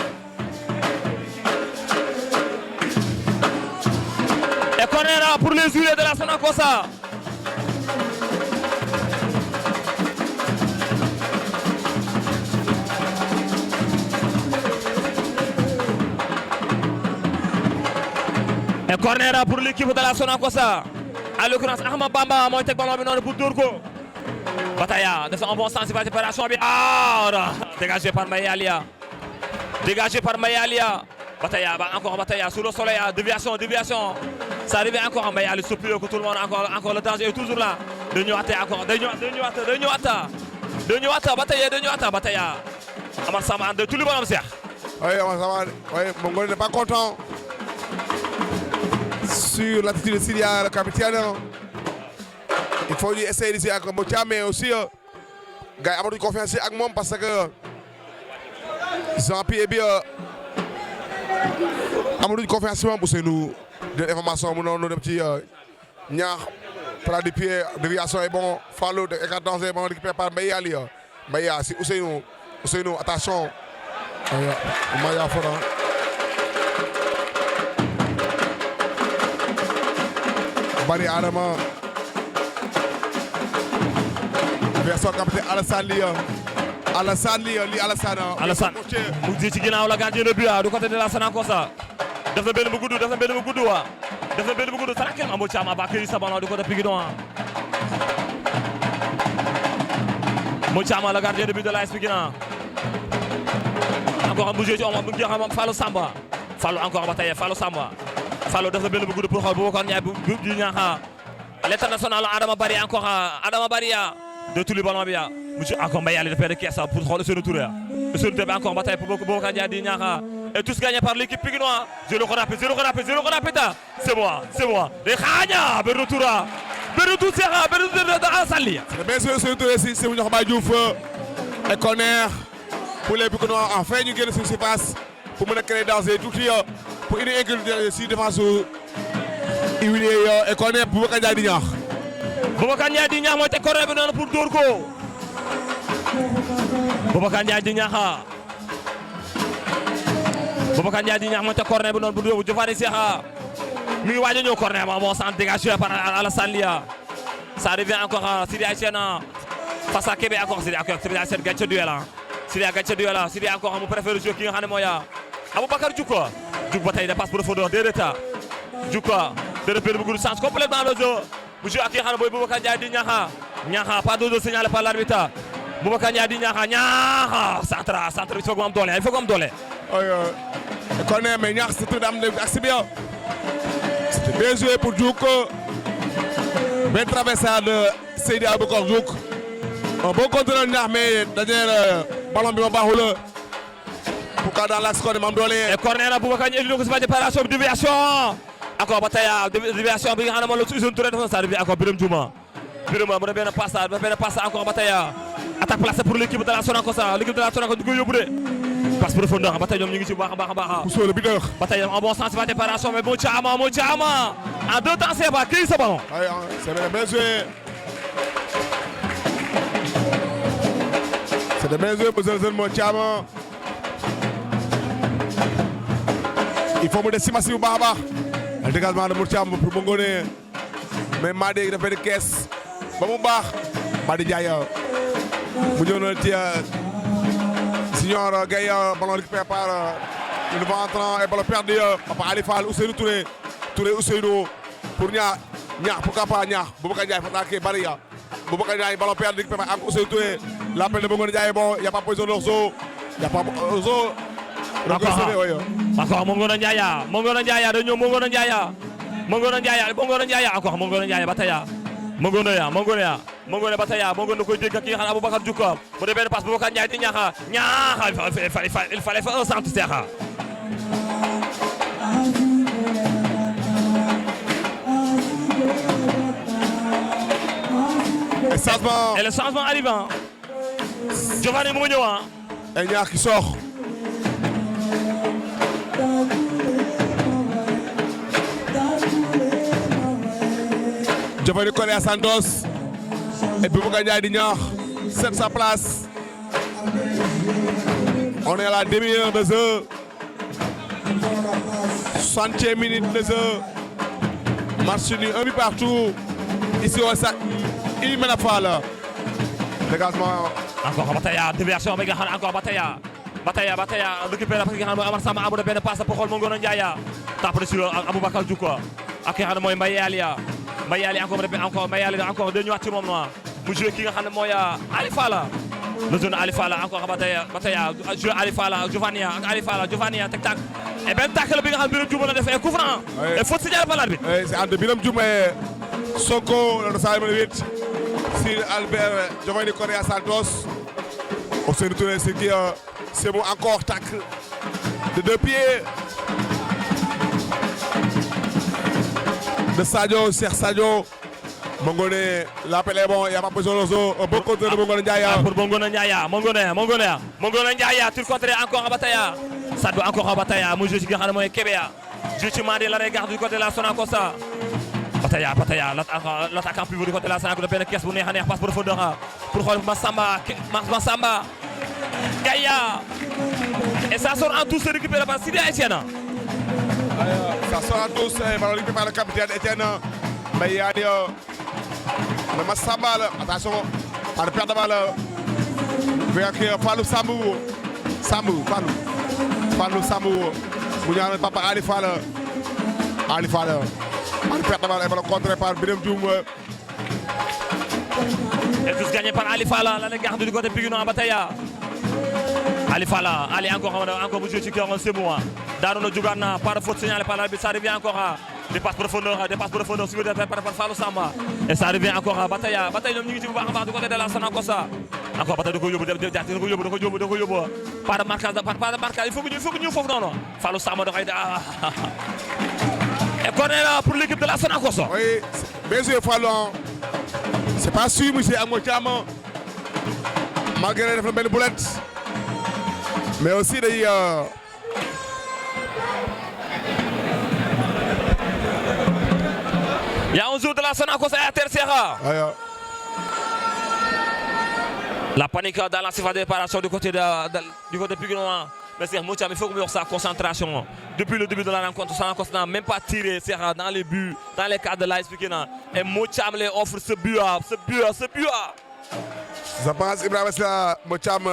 et corner pour les Juliers de la Sonacos. Et corner pour l'équipe de la Sonacos à l'occurrence Ahmad Bamba mooy teg ballon bi noonu pour dóor ko Bataya def un bon sens de préparation bi dégagé par Mayalia Bataya encore Bataya sous le soleil déviation ça arrive encore Mayalia soppi ko tout le monde encore le danger est toujours là day ñëwaat encore day ñëwaat Bataya Amar Sama de tout le monde Cheikh. oui Amar Sama oui Mongone n'est pas content sur l'attitude de Syria, le capitaine. Il faut lui essayer d'ici avec Motia, mais aussi, gars, avoir confiance avec moi parce que Jean-Pierre bien, avoir confiance avec moi pour nous de l'information, nous des petits niar, plat de pied, déviation est bon, Fallou, écart danger, bon récupéré par Mayali. Maya, c'est Ousseynou, attention. Maya Fora. Barry Adama version capitaine Alassane mu ji ci ginnaaw la gardien de but du côté de la Sonacos def na benn bu gudd tranquillement mu Thiam ba kii sa ballon du côté Pikine mu Thiam la gardien de but de l'AS Pikine encore mu ji ci mu ngi xam Fallou Samba Fallou encore bataille Fallou Samba Fallou def na benn bu gudd pour xool Boubacar Ndiaye bu ñaaxa l'international Adama Barry encore de tous les ballons bi monsieur encore Mbayali de père de caisse pour xool Ousseynou Touré encore bataille pour Boubacar Ndiaye di ñaaxa et tous gagnés par l'équipe pikinoise zéro rapide c'est moi de xaña benn retour de Alassane. c'est bien sûr Ousseynou Touré si Ñox Baye Diouf et corner pour les Pikinois enfin ñu génn sur surface pour mën a créer danger tuuti pour indi inquiétude si défense huilier et corner Boubacar Ndiaye di ñaax. Boubacar Ndiaye di ñaax mooy teg corner bi noonu pour dóor ko Boubacar Ndiaye di ñaaxa Boubacar Ndiaye di ñaax mooy teg corner bi noonu pour dóor Jofane Cheikh mi ngi waaj a ñëw corner ma moo centre dégagé par Alassane Lia ça revient encore Sidi Aïssène face à Kébé encore Sidi Aïssène gàcce duel Sidi gàcce duel Sidi encore mu préfère jouer ki nga xam ne mooy Aboubacar Diouk Diouk ba tey dépasse profondeur déedéet Diouk de repère bu gudd change complètement le jeu bu joué ak ki nga xam ne mooy Boubacar Ndiaye di ñaaxa pas de signalé par l'arbitre Boubacar Ndiaye di ñaaxa centre bi il faut que mu am doole il faut que mu am doole. corner mais ñaax surtout am na axe bi c'était bien joué pour Diouk benn traversade de Seydi Aboubacar Diouk un bon contrôle ñaax mais dañu ballon bi ma baaxul pourquoi dans l'axe corner ma am doole. et corner na Boubacar Ndiaye indi na ko si ba préparation bi déviation encore ba tey déviation bi nga xam ne moom la Usine Touré defoon ça revient encore Birame Diouma mu def benn passe encore ba tey attaque placée pour l'équipe de la Sonacos l'équipe de la Sonacos du ko yóbbu de passe profondeur ba tey ñoom ñu ngi ci bu baax a baax. Poussou le buteur. ba tey en bon sens de préparation mais moo caama en deux temps c'est pas kii sa ballon. c'est bien joué. c'est bien joué pour Zerzen moo caama. il faut mu des si massif bu baax a baax. le dégagement de Mourtiam pour Mongone mais Madi dafa benn kees ba mu baax Madi Ndiaye mu ñëw na ci Signor Gueye ballon récupéré par le nouveau entrant et ballon perdu Papa Ali Fall Ousseynou Touré Ousseynou pour ñaax pourquoi pas ñaax Boubacar Ndiaye fa attaqué Baria Boubacar Ndiaye ballon perdu récupéré par Ousseynou Touré l'appel de Mongone Ndiaye bon y a pas position d'Orzo y a pas Orzo. encore Mongone Ndiaye dañu Mongone Ndiaye encore Mongone Ndiaye ba tey Mongone ba tey Mongone da koy dégg ak ki nga xam ne Aboubacar Diouk mu def benn passe Boubacar Ndiaye di ñaaxa il fallait faire un centre Cheikh. Et le changement arrive Jofane mu ngi ñëw et ñaax qui sort. Jofane collé à Santos et Boubacar Ndiaye di ñaax cède sa place. On est à la demi-heure de jeu. 60e minute de jeu. Match nul un but partout. Ici au sac il mène à Fall. Dégagement. Encore ba tey déviation bi nga xam ne encore ba tey récupéré parce que nga xam ne mooy Amar Samba amu na benn passe pour xool Mongone Ndiaye tapé sur Aboubacar Diouk ak ki nga xam ne mooy Mbaye Yalia encore dañu ñëwaat ci moom mu joué ki nga xam ne mooy Ali Fall le jeune Ali Fall encore ba tey joué Ali Fall Jovania teg tànk et benn tacle bi nga xam ne Birame Diouma la def et coup franc et faute signalée par l'arbitre. C'est entre Birame Diouma et Sonko le dossard numéro 8 sur Albert Giovanni Correa Santos. Ousseynou Touré c'est bon encore tacle de deux pieds de Sadio Cheikh Sadio. Mongone l'appel est bon, il n'y a pas besoin de un bon contrôle de Mongone Ndiaye. Pour Mongone Ndiaye tu le contrôles encore en bataille. Sadio encore en bataille mu joué ci nga xam ne mooy Kébé joué ci Madi la regarde du côté de la Sonacos bataille l'attaquant pivot du côté de la Sonacos de benn kees bu neex a neex passe profondeur pour xool Massamba Gaïa et ça sort en tous se récupéré par Sidi Etienne. Ça sort en tous ballon récupéré par le capitaine Etienne Mbayani le Massamba attention à le perdre balle avec Fallou Sambou bu ñaan Papa Ali Fall à le perdre balle et ballon contré par Birame Diouma. Et tous gagnés par Ali Fall la garde du côté Pikine en bataille. Ali Fall Ali encore bu joué ci kër c'est moi daanu na jugaat na par faute signalée par l'arbitre ça revient encore des passes profondeur suivi de par Fallou Samba et ça revient encore bataille ñoom ñu ngi ci bu baax a baax du côté de la Sonacos encore bataille da ko yóbbu par marquage il faut que ñu foofu noonu Fallou Samba da koy et corner pour l'équipe de la Sonacos. Oui bien sûr Fallou c'est pas sûr monsieur ak mo Thiam malgré def na benn boulette mais aussi day la Sonacos à terre Serra. La panique dans la surface de réparation du côté Pikinois. Mais c'est Moutiam, il faut que sa concentration. Depuis le début de la rencontre, Sonacos n'a même pas tiré Serra dans les buts, dans les cadres de l'AS Pikine. Et Moutiam les offre ce but. Je pense Ibrahima Silla Moutiam.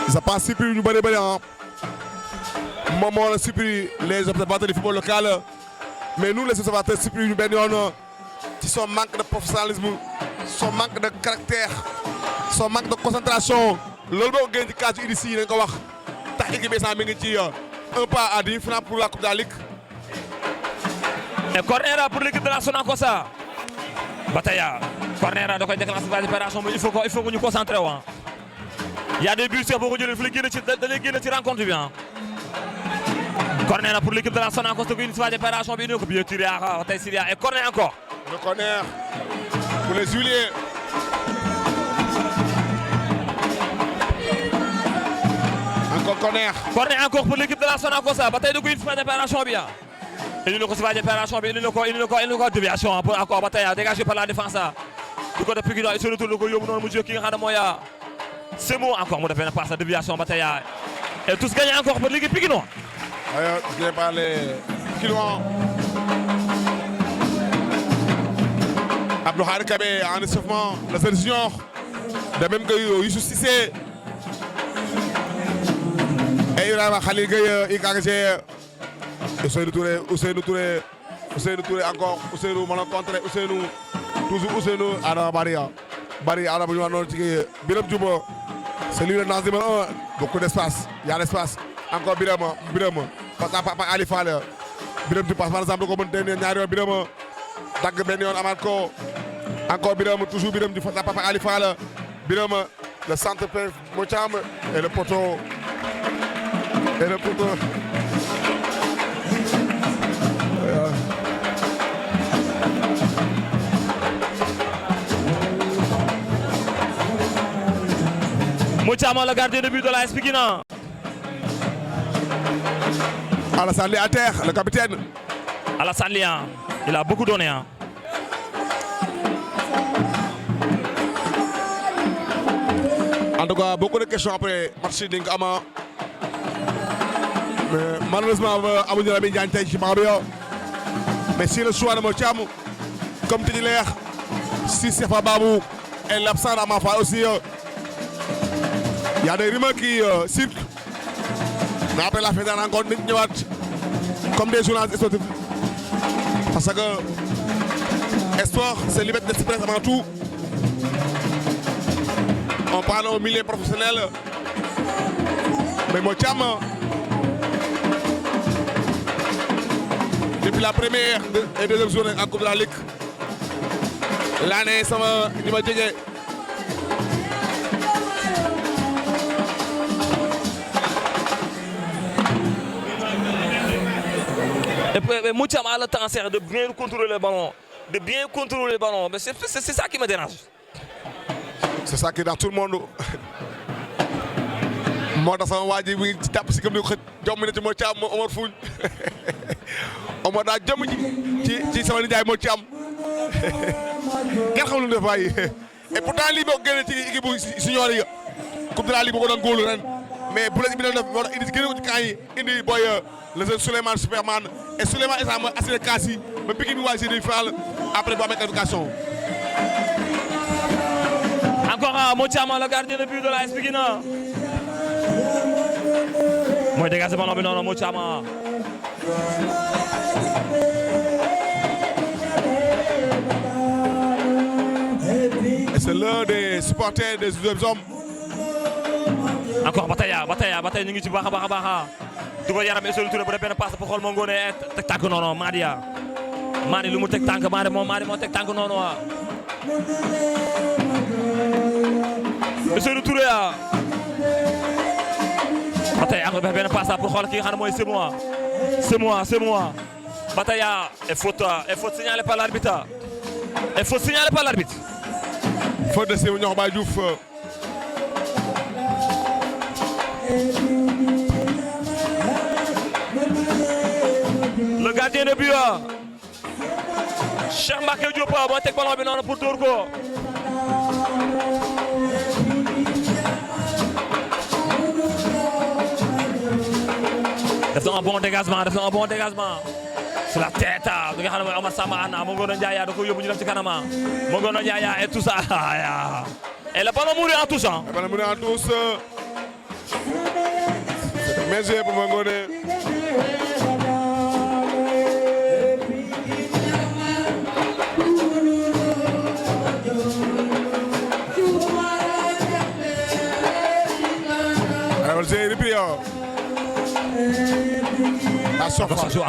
Je pense que nous avons moment surpris les observateurs du football local. Mais nous, les observateurs, surpris nous avons son manque de professionnalisme, son manque de caractère, son manque de concentration. L'autre gain du cas ici, il y a équipe un pas à 10 francs pour la Coupe de la Ligue. Et corner pour l'équipe de la Sonacos. Bataya. Corner donc déclenche la réparation, mais il faut que nous concentrions. Il y a des buts sur beaucoup de les rencontres bien. Corner pour l'équipe de la Sonacos, une fois d'opération, bien tiré à Syria. Et corner encore. Le corner pour les Juliers. Encore corner. Corner encore pour l'équipe de la Sonacos. Bataille de une fois d'opération bien. Et nous avons d'opération bien. Il nous a déviation encore bataille dégagé par la défense. Du côté de Pikine, il se retourne le Goyo, Moudjou qui est Moya. C'est moi encore, on a fait une passe de déviation bataille. Et tous gagnent encore pour l'équipe Pikinois. Gagné par les Pikinois. Abdouhari Kabé en échauffement, le jeune junior. De même que Youssou Cissé. Et Ibrahima Khalil Gueye, IKG. Ousseynou Touré encore. Ousseynou m'a rencontré. Ousseynou. Toujours Ousseynou. Adam Barry, Adam Biram Djoubo. C'est lui le nage numéro 1. Beaucoup d'espace. Il y a l'espace. Encore Biram. Face à Papa Ali Fall. Biram Djoubo passe par exemple comme un dernier Biram. Dag Benyon Amarco. Encore Biram, toujours Biram du face à Papa Ali Fall. Biram, le centre père Moutiam et le poteau. Moutiam, le gardien de but de la AS Pikine. Alassane Ly à terre, le capitaine. Alassane Ly, il a beaucoup donné. En tout cas, beaucoup de questions après match d'Ingama. Mais malheureusement, Amouni Lamine Diagne tey ci banc bi yow. Mais si le choix de Moutiam, comme titulaire, si Sefa Babou est l'absent d'Ama Fall aussi, il y a des rumeurs qui circulent. Mais après la fin de la rencontre, nit ñëwaat comme des journalistes sportifs. Parce que sport, c'est liberté d'expression avant tout. On parle au milieu professionnel. Mais Moutiam, depuis la première et deuxième journée en Coupe de la Ligue, l'année, ça m'a dit. Et Moutiam a le temps de bien contrôler le ballon. Mais c'est ça qui me dérange. C'est ça qui est dans tout le monde. Moi, dans son wadi, oui, tu tapes si comme nous, tu Moutiam, Omar Fougne. Omar da jëm ci sama nijaay Moutiam. Kenn xamul lu def waay. Et pourtant lii boo génnee ci équipe bu senior yi Coupe de la Ligue boo ko doon góolu ren. Mais bu la bi doon def moo tax indi génne ko ci camp yi indi boy le jeune Souleymane Superman et Souleymane Issa ma assuré Kassi ba Pikine waa Génie Fall après bu amee qualification. Encore Moutiam, le gardien de but de la AS Pikine. Mooy dégagé ballon bi noonu Moutiam. Et c'est l'un des supporters des deux hommes. Encore Bataya ñu ngi ci baax a baax. Dugal yaram et solution bu def benn passe pour xool moo ngoone teg tànk noonu Madi lu mu teg tànk Madi moo teg tànk noonu Monsieur Touré Bataya encore benn passe pour xool ki nga xam ne mooy c'est moi Bataya et faute signalée par l'arbitre. Faute de Sémou Niokh Baye Diouf. Cheikh Mbacké Diop moo teg ballon bi noonu pour dóor ko. def na un bon dégagement sur la tête bi nga xam ne mooy Omar Samba Anna Mongono Ndiaye da ko yóbbu ñu def ci kanama Mongono Ndiaye et tout ça et le ballon mourir en touche. Le ballon mourir en touche. C'est bien joué pour Mongono. Alors j'ai repris. Attention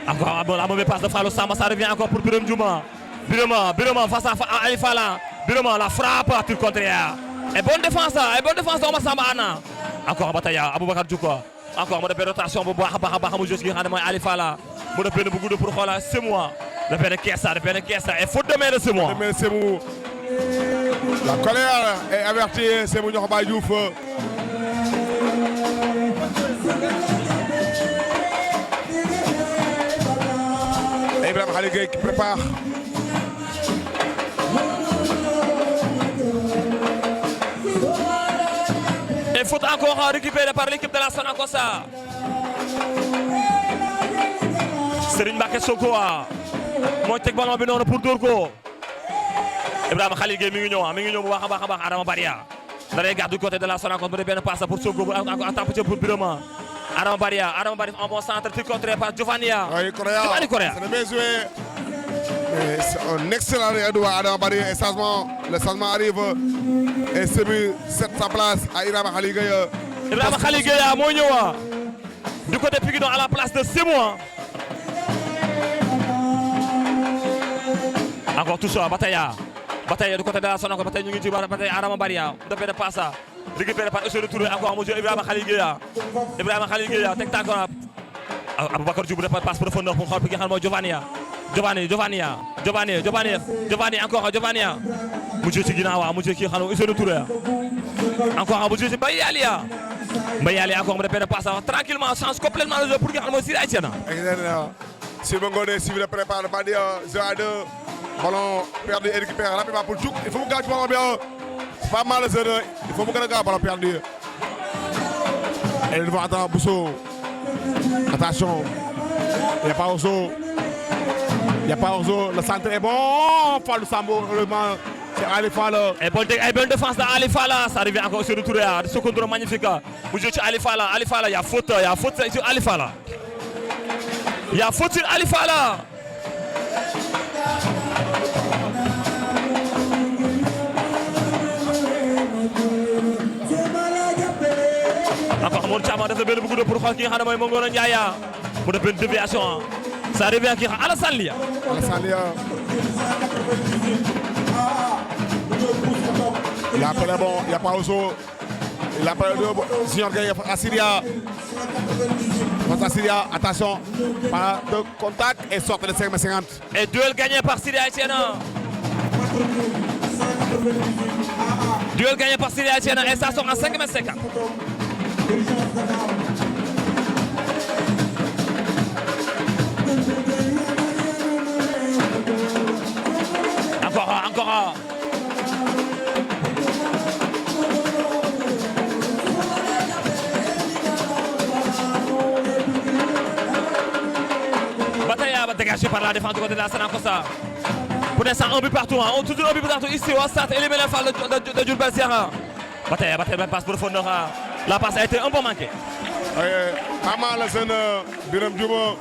encore la mauvaise passe de Fallou Samba, ça revient encore pour Birame Djouma. Birame face à Ali Fala. Birame la frappe à tir contraire. Et bonne défense de Omar Samba Anna. Encore Bataya, Aboubacar Djouko. Encore de rotation bu baax a baax mu jël ki nga xam ne mooy Ali Fala. Mu def benn bu gudd pour xoolal c'est moi. De benn Kessa et faute de main de c'est moi. La colère est avertie, c'est Mounior Bayouf. Ibrahima Khalil Gueye qui prépare. Et faute encore récupérée par l'équipe de la Sonacos. Serigne Mbacké Soko moo teg ballon bi noonu pour dóor ko. Ibrahima Khalil Gueye mi ngi ñëw bu baax a baax Adama Barya. da lay garder du côté de la Sonacos bu dee benn passe pour Soko bu attaqué pour Birama. Adama Barya en bon centre tir contré par Giovannia. Oui, Correa. C'est bien joué. C'est un excellent réseau à Adama Barya et le changement arrive et Sémou cède sa place à Ibrahima Khalil Gueye. Ibrahima Khalil Gueye moo ñëw du côté Pikine à la place de Sémou. Encore tout ça, Bataya du côté de la Sonacos, Bataya ñu ngi ci Bataya Adama Barya da benn passe récupéré par Ousseynou Touré encore mu jël Ibrahima Khalil Gueye teg tànk Aboubacar Diouf dafa passe profondeur pour xool bi nga xam ne mooy Giovanni encore Giovanni mu jël ci ginnaaw mu jël kii xam ne Ousseynou Touré encore mu jël ci Mbaye Yali encore mu def benn passe tranquillement change complètement le jeu pour nga xam ne mooy Siri Aïtiana. Sylvain Ngoné suivi le prépare Badi 0-2 ballon perdu et récupéré rapidement pour Diouk il faut mu gaaw ci ballon bi c'est pas mal le jeu il faut mu gën a gaaw ballon perdu et il va attendre Bousso attention il n'y a pas Orzo le centre est bon Fallou Samba heureusement c'est Ali Fala et bonne défense de Ali Fala ça arrive encore sur le tour de ce contrôle magnifique mu jël ci Ali Fala il y a faute sur Ali Fala. Il y a faute sur Ali Fala. Encore Mour Thiam def na benn bu gudd pour xool ki nga xam ne mooy Mongono Ndiaye mu def benn déviation ça revient ki Alassane Lia. Il a appelé bon, il n'y a pas Ozo. Il a appelé Junior Gueye à Syria. Face à Syria, attention, pas de contact et sorte de 5m50. Et duel gagné par Syria Etienne. Duel gagné par Syria Etienne et ça sort à 5m50. Encore. Dégagé par la défense du côté de la Sonacos. Pour l'instant, un but partout. Toujours un but partout ici au stade. Éliminer le fall de Diourbel Sierra. Bataya passe profondeur. La passe a été un peu manquée. Pas mal la jeune Birame Djouma.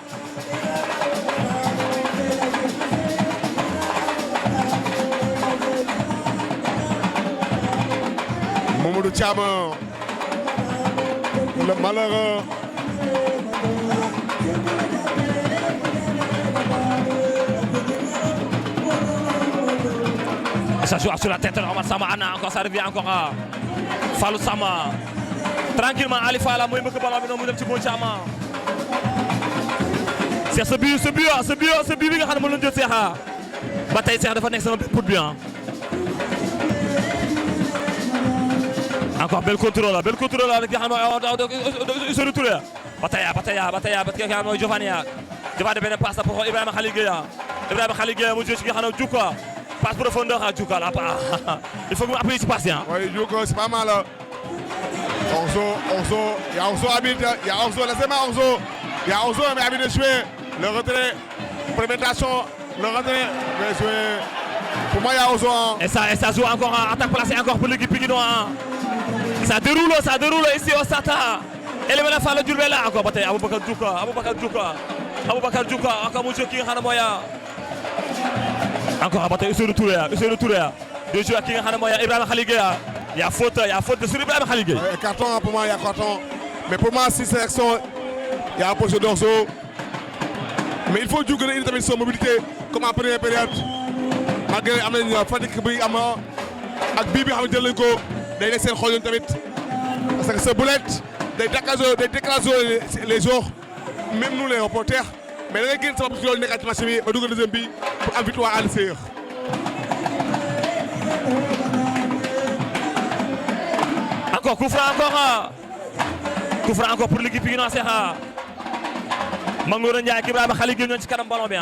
Mamadou Thiam. Le malheureux. Ça joue sur la tête de Omar Samba Anna, encore ça revient encore à Fallou Samba. Tranquillement, Ali Fala, moi, je me ballon, je me suis c'est ce but, il y a un Serra. Bataille Serra de Fanex, c'est un peu bien. Encore bel contrôle avec Ousseynou Touré. Bataille, Giovanni. defaat benn passe pour Ibrahima Khalil Gueye Ibrahima Khalil Gueye mu joué ci nga xam ne Djouka passe profondeur à Djouka là il faut que mu appuyer ci passe oui Djouka c'est pas mal. Orzo, il y a Orzo habite, il y a Orzo, laissez-moi Orzo. Il y a Orzo mais habite de jouer. Le retrait, préméditation, le retrait, mais jouer. Pour moi il y a Orzo. Hein. Et ça joue encore en attaque placée encore pour l'équipe Pikinois. Ça déroule ici au Sata. Et le Fall de Diourbel là encore bataille Aboubacar Djouka encore mu joué ki nga xam ne mooy encore bataille Ousseynou Touré de jouer ki nga xam ne mooy Ibrahima Khalil Gueye. Il y a faute sur Ibrahima Khalil Gueye. Carton pour moi il y a carton. Mais pour moi si sélection il y a un poste d'Orzo. Mais il faut Djouka indi tamit son mobilité comme en première période. Malgré am nañu fatigue bi am ak bii bi xam ne jël nañ ko day nekk seen xol yoon tamit parce que ce boulette day déclarer les joueurs même nous les reporters mais da ngay génn sama loolu nekkaat ci match bi ba dugal deuxième bi pour am victoire à l'extérieur. Encore coup franc encore pour l'équipe Pikinois Sexa Mangoro Ndiaye ak Ibrahima Khalil Gueye ñoo ci kanam ballon bi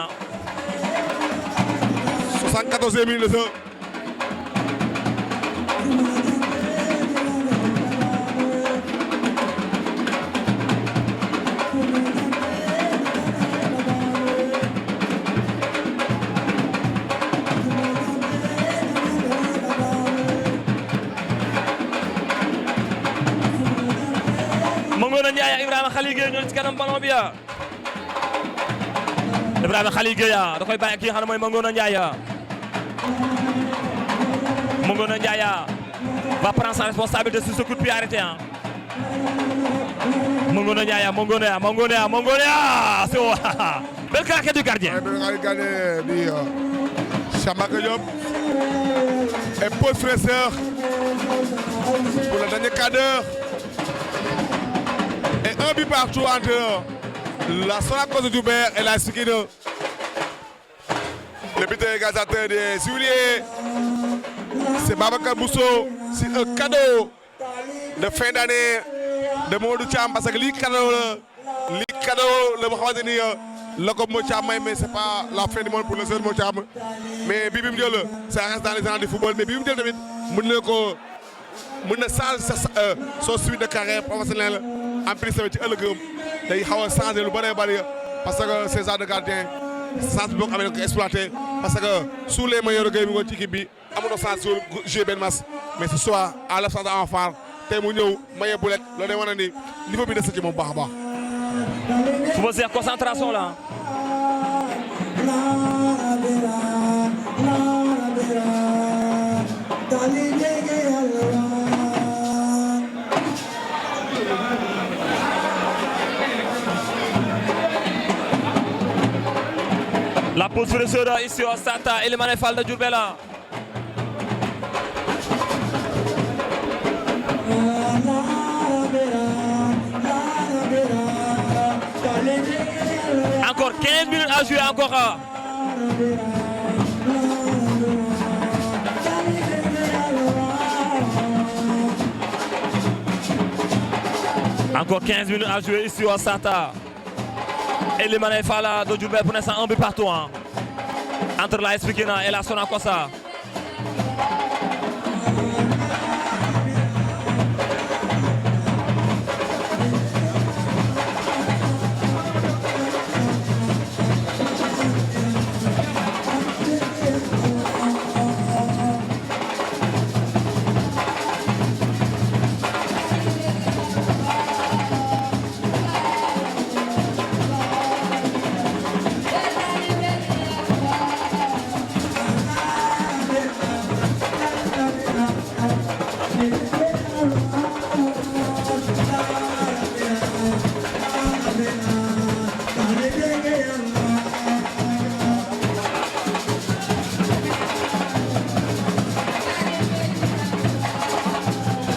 74e minute de jeu. Mangoro Ndiaye ak Ibrahima Khalil Gueye ñoo ci kanam ballon bi Ibrahima Khalil Gueye da koy bàyyi ak ki nga xam ne mooy Mangoro Ndiaye va prendre sa responsabilité sur ce coup de pied arrêté Mangoro Ndiaye c'est belle claquette du gardien. Belle claquette du Chambaka Diop et Paul Fraisseur pour le dernier quart d'heure et un but partout entre la Sonacos de Diourbel et la Pikino. Le but égalisateur des Souliers, c'est Babacar Bousso. C'est un cadeau de fin d'année de Mamadou Thiam parce que li cadeau le xamante ni la ko Modou Thiam may mais c'est pas la fin du monde pour le seul Modou Thiam mais bi mu jël ça reste dans les annales du football mais bi mu jël tamit mën na changer son suite de carrière professionnelle en plus tamit ci ëllëgëm day xaw a changer lu bëree parce que ces genres de gardien sens bi boo ko amee ko exploité parce que sous les meilleurs gars yi mu ngoon ci équipe bi amoon na sens sur jouer benn match mais ce soir à l'absence d'enfant tey mu ñëw maye boulet loolu day wane ni niveau bi des ci moom baax a baax. fu ma seex concentration là. La pause fraîcheur ici au Sata Elimane Fall de Diourbel. Encore 15 minutes à jouer encore. Encore 15 minutes à jouer ici au Sata. Elimane Fall de Diourbel pour l'instant un but partout entre la AS Pikine et la Sonacos.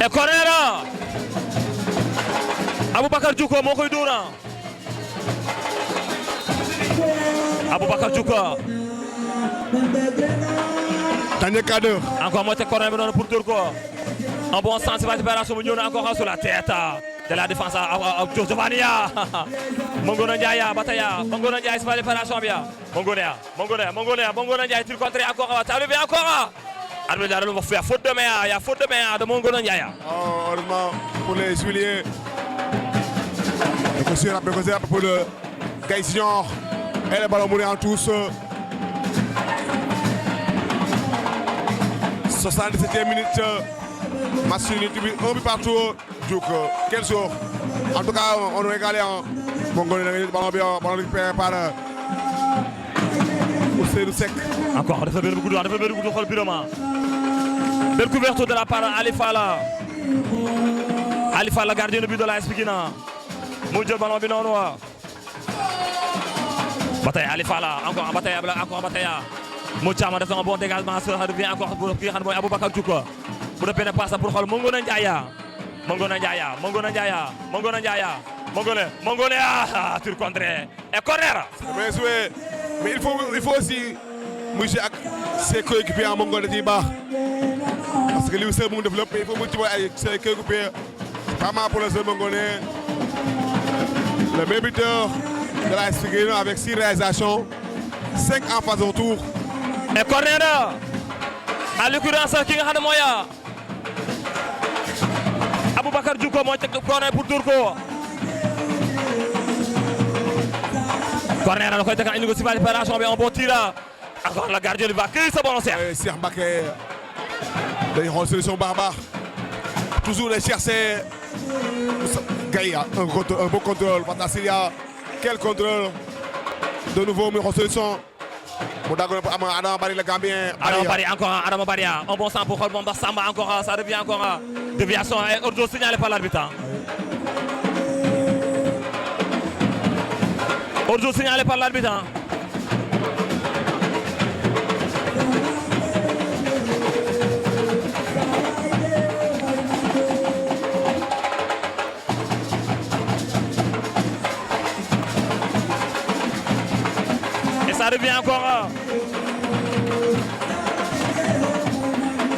Et corner Aboubacar Djouka moo koy dóora Aboubacar Djouka dernier quart d'heure. Encore moo teg corner bi noonu pour dóor ko un bon sens de récupération bu ñëw na encore sur la tête de la défense à Giovanni Mangona Ndiaye Bataya Mangona Ndiaye c'est pas préparation bien Mangona Ndiaye tu contre encore ça revient encore arbitre daal va faire faute de main il y a faute de main de Mangona Ndiaye heureusement pour les Juliers le pour le Gaye Senior et le ballon mourant en tous 77e minute match nul un but partout donc quel jour en tout cas on est égalé en Mongolie ballon bien ballon récupéré par Ousseynou Seck encore dafa benn bu xool Birama belle couverture de la part Ali Falla gardien de but de l'AS Pikine mu jël ballon bi noonu wa Bataya Ali Falla encore Bataya Mo Thiam def un bon dégagement ça revient encore pour ki nga xam ne mooy Aboubacar Diouf bu defee ne passe pour xool Mangona Ndiaye tur contre et corner bien joué mais il faut aussi muy jouer ak ses coéquipiers en Mangona di baax parce que li mu sër mu ngi développé il faut mu ci boole ay ses coéquipiers pas mal pour le jeune Mangolais le meilleur buteur de l'AS Pikine avec 6 réalisations 5 en phase de retour. et corner en l'occurrence ki nga xam ne mooy Aboubacar Diouf mooy teg corner pour dóor ko corner la koy tegal indi ko si préparation bi un bon tir encore le gardien va cueillir ce ballon Cheikh Mbacké day xool solution baax a baax toujours les chercher Gaye un bon contrôle Fantasia quel contrôle de nouveau muy xool solution mu dagg na am Adama Barry le Gambien. Adama Barry un bon sang pour xool moom Samba encore ça revient encore déviation et hors-jeu signalé par l'arbitre. Hors-jeu signalé par l'arbitre. Ça revient encore.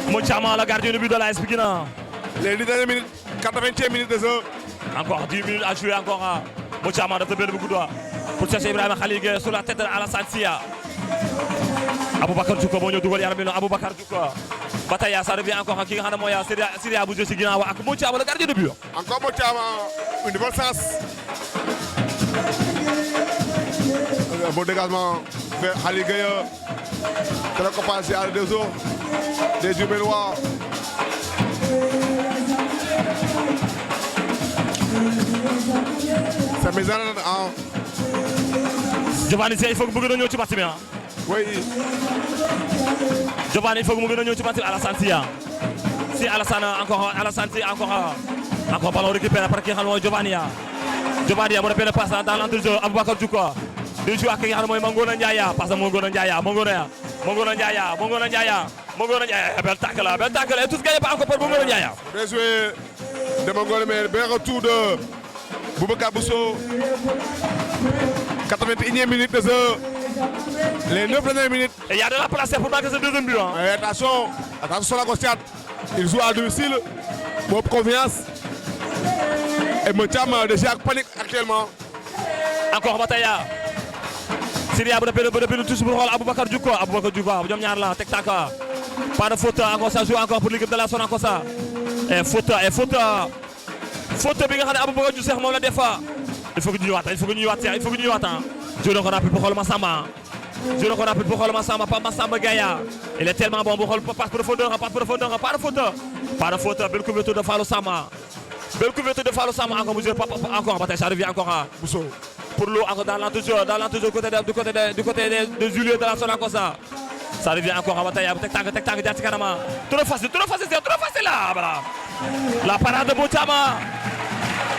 Mo Thiam le gardien de but de l'AS Pikine. Les 10 dernières minutes, 80e minute de jeu. Encore 10 minutes à jouer encore. Mo Thiam a fait beaucoup de pour chercher Ibrahima Khalil Gueye sur la tête d'Alassane Sia. Aboubacar Diouf moo ñëw dugal yaram bi noonu Aboubacar Diouf. Bataya ça revient encore ki nga xam ne mooy Syria bu jël si ginnaaw ak Mo Thiam le gardien de but. Encore Mo Thiam une bonne sens. Un bon dégagement vers Khalil Gueye. Très compensé à deux autres. Des Jumelois. C'est mes années en. Giovanni il faut que mu gën a ñëw ci match bi oui. Giovanni il faut que mu gën a ñëw ci match bi Alassane Sia. Si Alassane encore ballon récupéré par ki nga xam ne mooy Giovanni mu def benn passe dans l'entre-jeu Aboubacar Diouf di jouer ak ki nga xam ne mooy Mangona Ndiaye passe Mangona Ndiaye bel tacle et tous gagné par encore par Mangona Ndiaye. Bien joué de Mangona mais bien retour de Boubacar Bousso 81e minute de jeu. Les 9 dernières minutes. Et il y a de la place pour marquer ce deuxième but. Attention sur la Gostiat. Il joue à domicile. Bonne confiance. Et Mo Thiam déjà panique actuellement. Encore Bataya. Syria bu defee lu touche pour xool Aboubacar Diouf ñoom ñaar la teg tànk pas de faute encore ça joue encore pour l'équipe de la Sonacos et faute bi nga xam ne Aboubacar Diouf Cheikh moom la def il faut que ñu ñëwaat joué na ko rapide pour xool Massamba pas Massamba Gaya il est tellement bon bu xool passe profondeur pas de faute belle couverture de Fallou Sama encore mu joué encore Bataya ça revient encore à Bousso. Pour l'eau encore dans l'entre-jeu du côté de Julio de la Sonacos ça revient encore à Bataya teg tànk jaar ci kanam trop facile là voilà la parade de Mo Thiam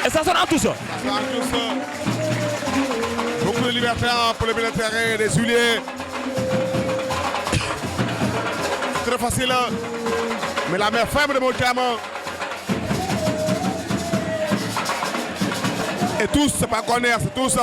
et ça sonne en touche. Beaucoup de liberté pour le milieu de terrain des Juliers. Très facile mais la main ferme de Mo Thiam. Et tous, c'est pas corner, c'est tous.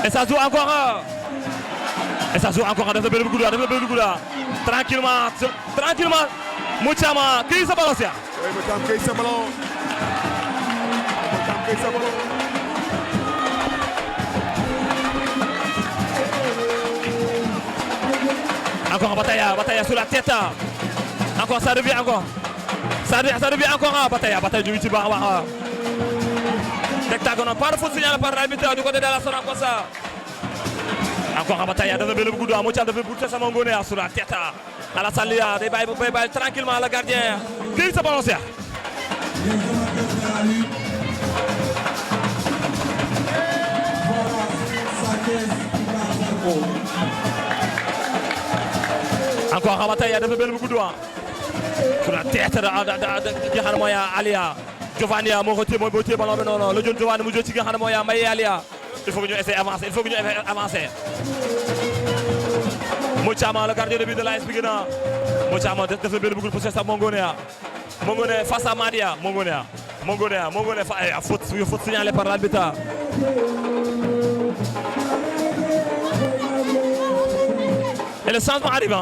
Et ça joue encore. Et ça joue encore. Def na benn bu gudda. Tranquillement. Moutiama kii sa ballon Cheikh. Oui, Moutiam kii sa ballon. Encore Bataya sur la tête. Encore ça revient encore. Ça revient encore Bataya ñu ngi ci baax a baax. Hectagone pas de faute signalé par l'arbitre du côté de la Sonacos. Encore Bataya def na benn bu gudd Moutiam def na bourse sama ngone sur la tête. Alassane Lia day bàyyi tranquillement le gardien. Kii sa ballon Cheikh. Encore Bataya def na benn bu gudd sur la tête de ki nga xam ne mooy Alia. Giovanni moo ko téye ballon bi noonu la jël Giovanni mu jël ci ki nga xam ne mooy Mbaye Alia. Il faut que ñu essayer avancer. Moutiama le gardien de but de l'AS Pikine. Moutiama def na benn bu gudd pour sa Mongone face à Madia. Mongone faute signalée par l'arbitre. Et le changement arrive.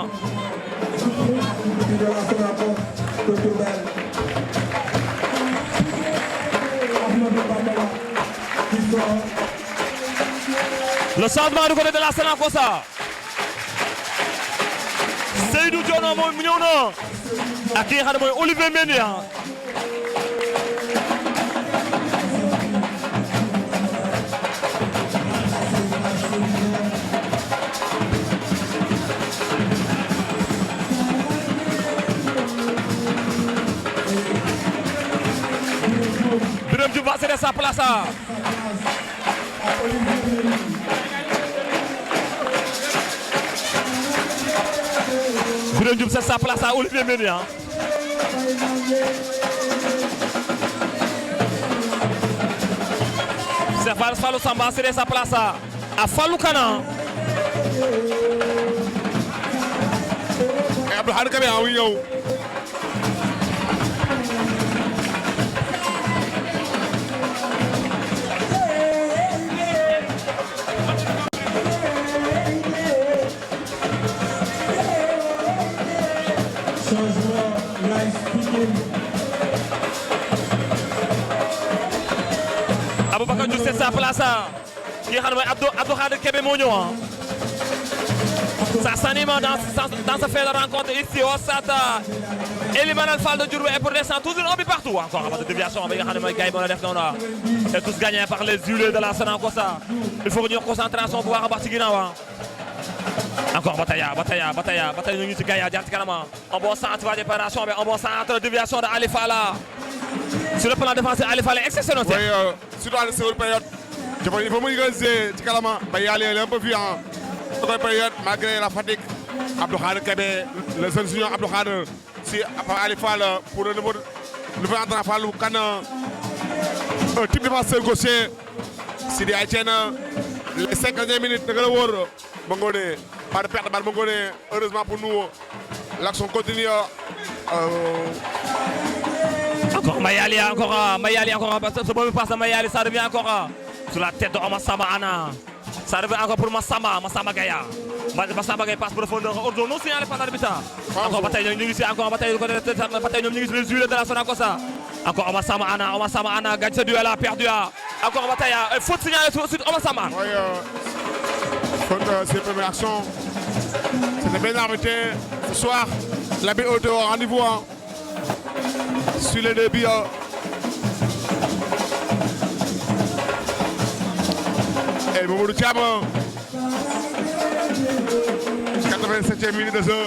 Le changement du côté de la Sonacos. Seydou Dione moom ñëw na ak ki nga xam ne mooy Olivier Mendy. Birame Diouf va céder sa place. Birame Diouf cède sa place à Olivier Mendy. C'est Fallou Samba céder sa place à Fallou Kana. Et Abdou Khadre Kébé wi ñëw. Aboubacar Diouf c'est sa place ki nga xam ne mooy Abdou Khadre Kébé moo ñëw. Ça s'anime dans ce fait de rencontre ici au stade Elimanel Fall de Diourbel et pour l'instant toujours un but partout. Encore avant de déviation bi nga xam ne mooy gars yi moo la def noonu. Et tous gagnés par les huileux de la Sonacos. Il faut que ñu concentration bu baax a baax ci ginnaaw. Encore Bataya ñu ngi ci gars yi jaar ci kanam. Un bon centre de préparation mais un bon centre de déviation de Ali Falla. Sur le plan défensif Ali Falla exceptionnel. Oui, surtout à la seconde période. Il faut muy gagner ci kanam ba yàlla est un peu violent. Seconde période malgré la fatigue. Abdou Khadre Kébé, le jeune junior Abdou Khadre si Ali Falla pour le nouveau entraîneur Fallou Kana. Un type défenseur gaucher. Sidi Aïtienne les 50e minutes da nga la wóor Mangone pas de perte de balle Mangone heureusement pour nous l'action continue. Encore Mayali encore ce bon passe de Mayali ça revient encore sur la tête de Massamba Ana. Ça revient encore pour Massamba Gaya. Massamba Gaya passe profondeur ordre non signalé par l'arbitre. Encore bataille ñu ngi ci encore bataille ñu ngi ci les huileux de la Sonacos. Encore Massamba Ana gagne ce duel a perdu. Encore bataille faute signalée sur Massamba. Oui, faute c'est la première action. C'était bien arrêté ce soir. L'arbitre au rendez-vous sur les débuts. Et Mamadou Thiam 87e minute de jeu.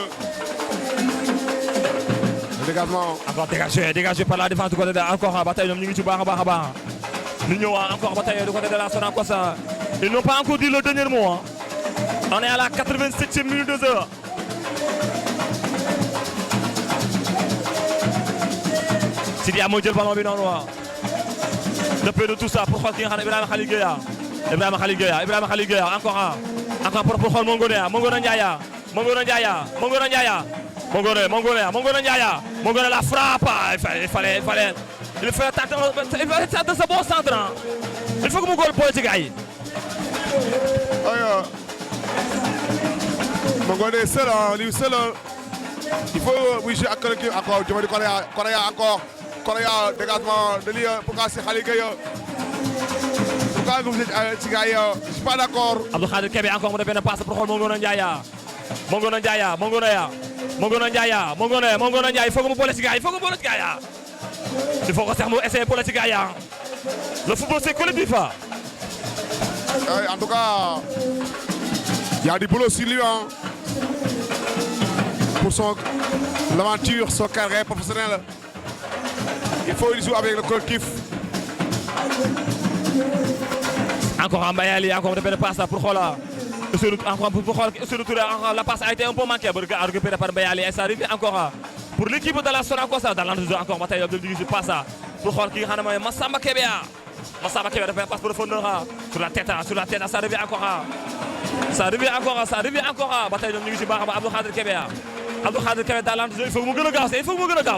Le dégagement. Encore dégagé par la défense du côté de encore bataille ñoom ñu ngi ci baax a baax. Ñu ñëw encore bataille du côté de la Sonacos. Ils n'ont pas encore dit le dernier mot. On est à la 87e minute de jeu. Sidia moo jël ballon bi noonu depuis de tout ça pour xool ki nga xam ne Ibrahima Khalil Gueye encore pour xool Mongone Ndiaye la frappe il fait tenter ce bon centre il faut que mu góol boole ci gars yi Mangone est seul, hein, lui seul. Il faut jouer à collectif encore. Je dis Correa encore. Correa, dégagement de lui. Pourquoi c'est Khalid Gueye? Pourquoi vous êtes Tigaï? Je suis pas d'accord. Abdou Khadir Kébé encore mu def benn passe pour xool Mangona Ndiaye il faut que mu boole ci gars yi il faut que sax mu essayer boole ci gars yi le football c'est collectif. En tout cas, il y a du boulot sur lui, hein, pour l'aventure, son carrière professionnelle. Il faut jouer avec le collectif. Encore Mbayali, encore de belles passes pour Khola. Encore pour Khola, la passe a été un peu manquée. Récupéré par Mbayali et ça arrive encore pour l'équipe de la Sonacos. Dans l'enjeu encore, bataille de diviser passe pour Khola qui est Massamba Kébé. Massamba Kébé fait passe profondeur sur la tête, ça revient encore. Ça revient encore. Bataille de diviser par Abdou Khadir Kébé. Abdou Khadir Kébé dans l'enjeu, il faut que vous gagner, il faut que vous gagner.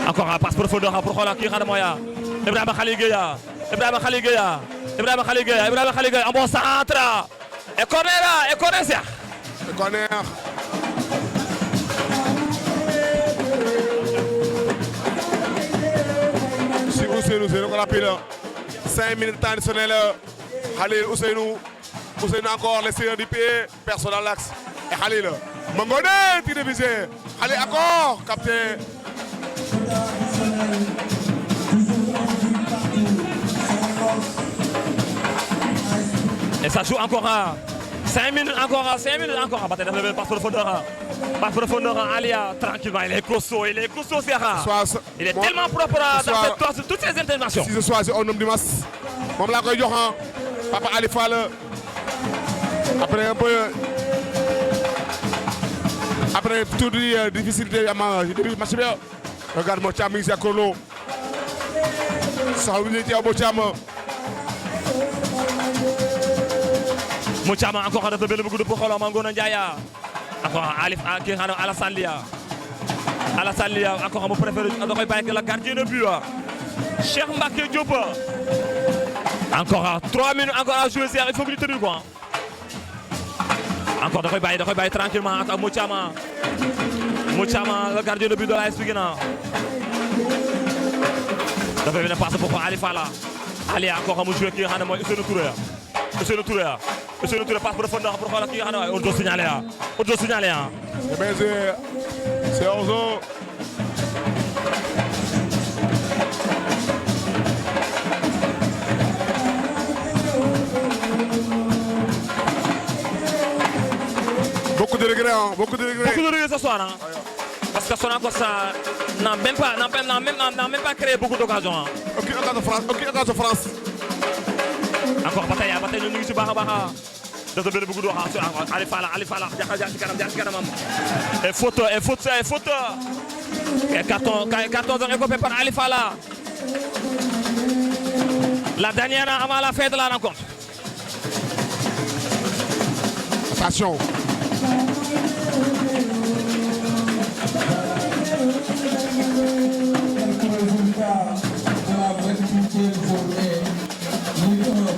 Encore un passe profondeur pour Khola qui est Moya. Ibrahima Khalil Gueye. Un bon centre. Et corner ça. Le corner. Si Ousseynou, c'est qu'on appelle 5 minutes additionnelles. Khalil Ousseynou encore l'essayeur du pied, personne dans l'axe. Et Khalil. Mangone, tir de visée. Khalil encore, capté. Et ça joue encore 5 minutes encore. Bataille de passe profondeur. Alia, tranquillement, il est costaud, Serra. Il est tellement propre dans toutes ses interventions. Si ce soir, c'est un homme du masse. Moom laa koy jox Papa Ali Fall. Après toute difficulté début match bi. Regarde Mo Thiam mi ngi si Akolo. Sax wu ñu ci Mo Thiam. Mouchama encore de belle beaucoup de Khola Mangona Ndiaye. Encore Alif qui est Alassane Lia encore mon préféré avec la gardien de but. Cheikh Mbacké Diop. Encore 3 minutes encore à jouer, il faut que tu te dises quoi. Encore de bailler tranquillement avec Mouchama, le gardien de but de la AS Pikine. Il va venir passer pour Ali Fala. Ali encore à jouer qui est Ousseynou Touré passe profondeur pour Khola qui est on doit signaler. C'est Orzo. Beaucoup de regrets ce soir. Parce que Sonacos n'a même pas créé beaucoup d'occasions. Aucune occasion de France. Encore bataille de nuit sur Baha. De beaucoup de Ali Fala. Et faute. Carton récupéré par Ali Fala. La dernière avant la fin de la rencontre. Attention.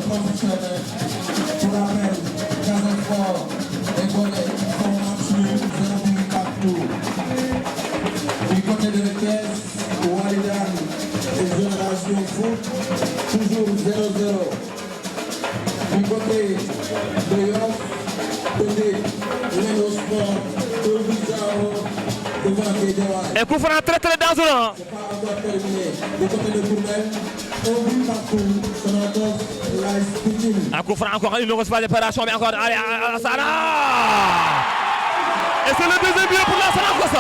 Professionnel. Pour rappel, Casasport et Gollet sont absolus 0 but partout. Du côté de l'ETS, Walidan et Génération Foot, toujours 0-0. Du côté de Yoff, Télé, Leno Sport, Tolbizarro, devant Kédiawaye. Et coup franc très dangereux. C'est pas encore terminé. Du côté de Kourmel, un but partout. Sonacos, l'AS Pikine. Un coup franc encore, il ne reçoit pas d'opération, mais encore, allez, Alassane. Et c'est le deuxième but pour la Sonacos.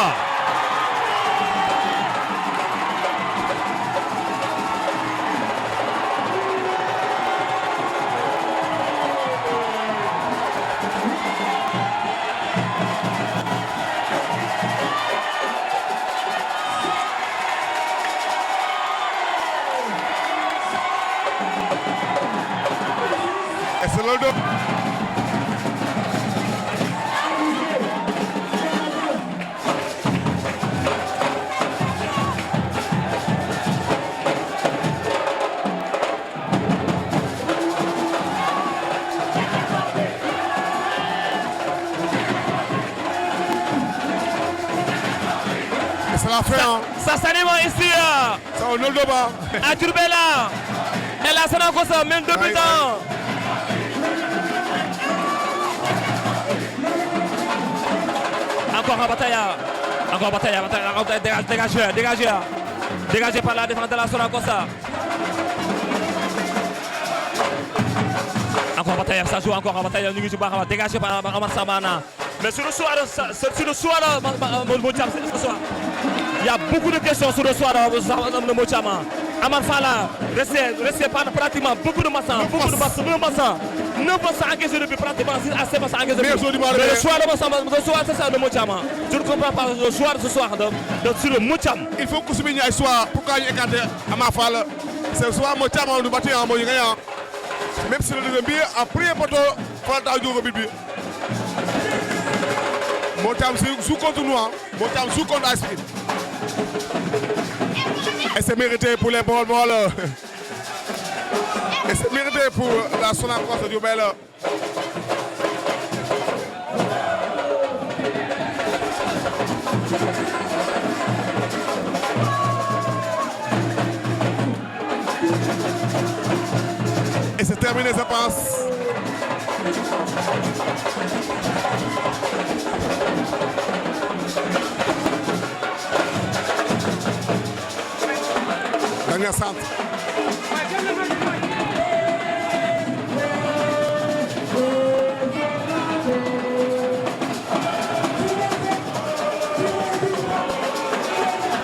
C'est le dos. fait, hein. Ça s'anime ici Ça, on ne le pas. à Diourbel. Et là, ça n'a pas ça, même 2 buts. Encore un bataille. Encore bataille. Dégagé par la défense de la Sonacos. Encore bataille, ça joue encore en bataille. Dégagé par Amar Samana. Mais sur le soir, il y a beaucoup de questions sur le soir de Mochama. Amar Fala, restez pratiquement beaucoup de massas. 9 massas encaissés depuis pratiquement 6 à 7 massas encaissés. Mais le soir, c'est ça de Mochama. Je ne comprends pas le soir de ce soir sur le Mocham. Il faut que ce soit soir. Pourquoi il écarte Amar Fala? C'est le soir, Mochama, on nous battait en moyen. Même si le deuxième billet, en premier poteau, il faut le temps de billet. Mocham sous contre nous, Mocham sous contre Aspin. Et c'est mérité pour les balles. Et c'est mérité pour la Sonacos de Diourbel. Et c'est terminé, je pense. Dernier centre.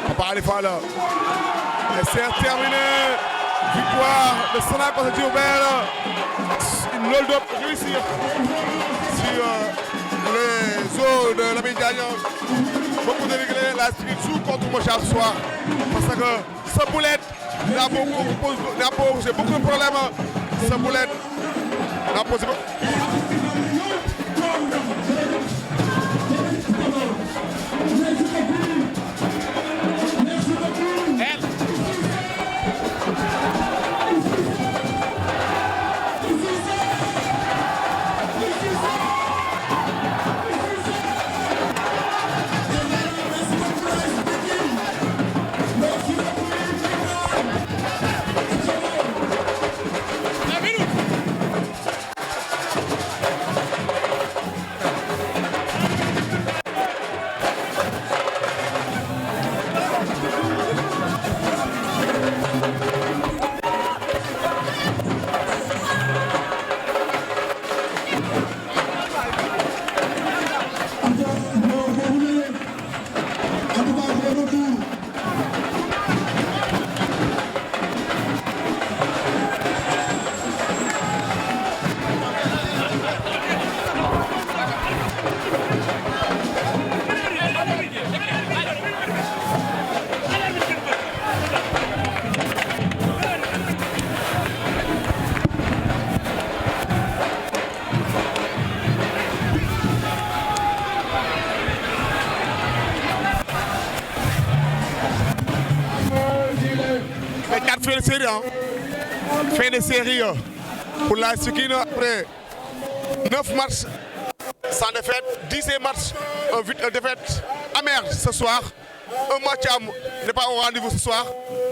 Papa Alifa là. Et c'est terminé. Victoire de Sonacos de Diourbel. Une hold-up réussie sur les eaux de Lamine Diagne. Beaucoup de réglés, la street sous contre Mocham ce soir. Parce que ce boulette, il a posé beaucoup de problèmes. Ce boulette, il a posé beaucoup. Fin de série, fin de série pour la Sikine après 9 matchs sans défaite, 10 matchs, une défaite amère ce soir. Un Mocham n'est pas au rendez-vous ce soir.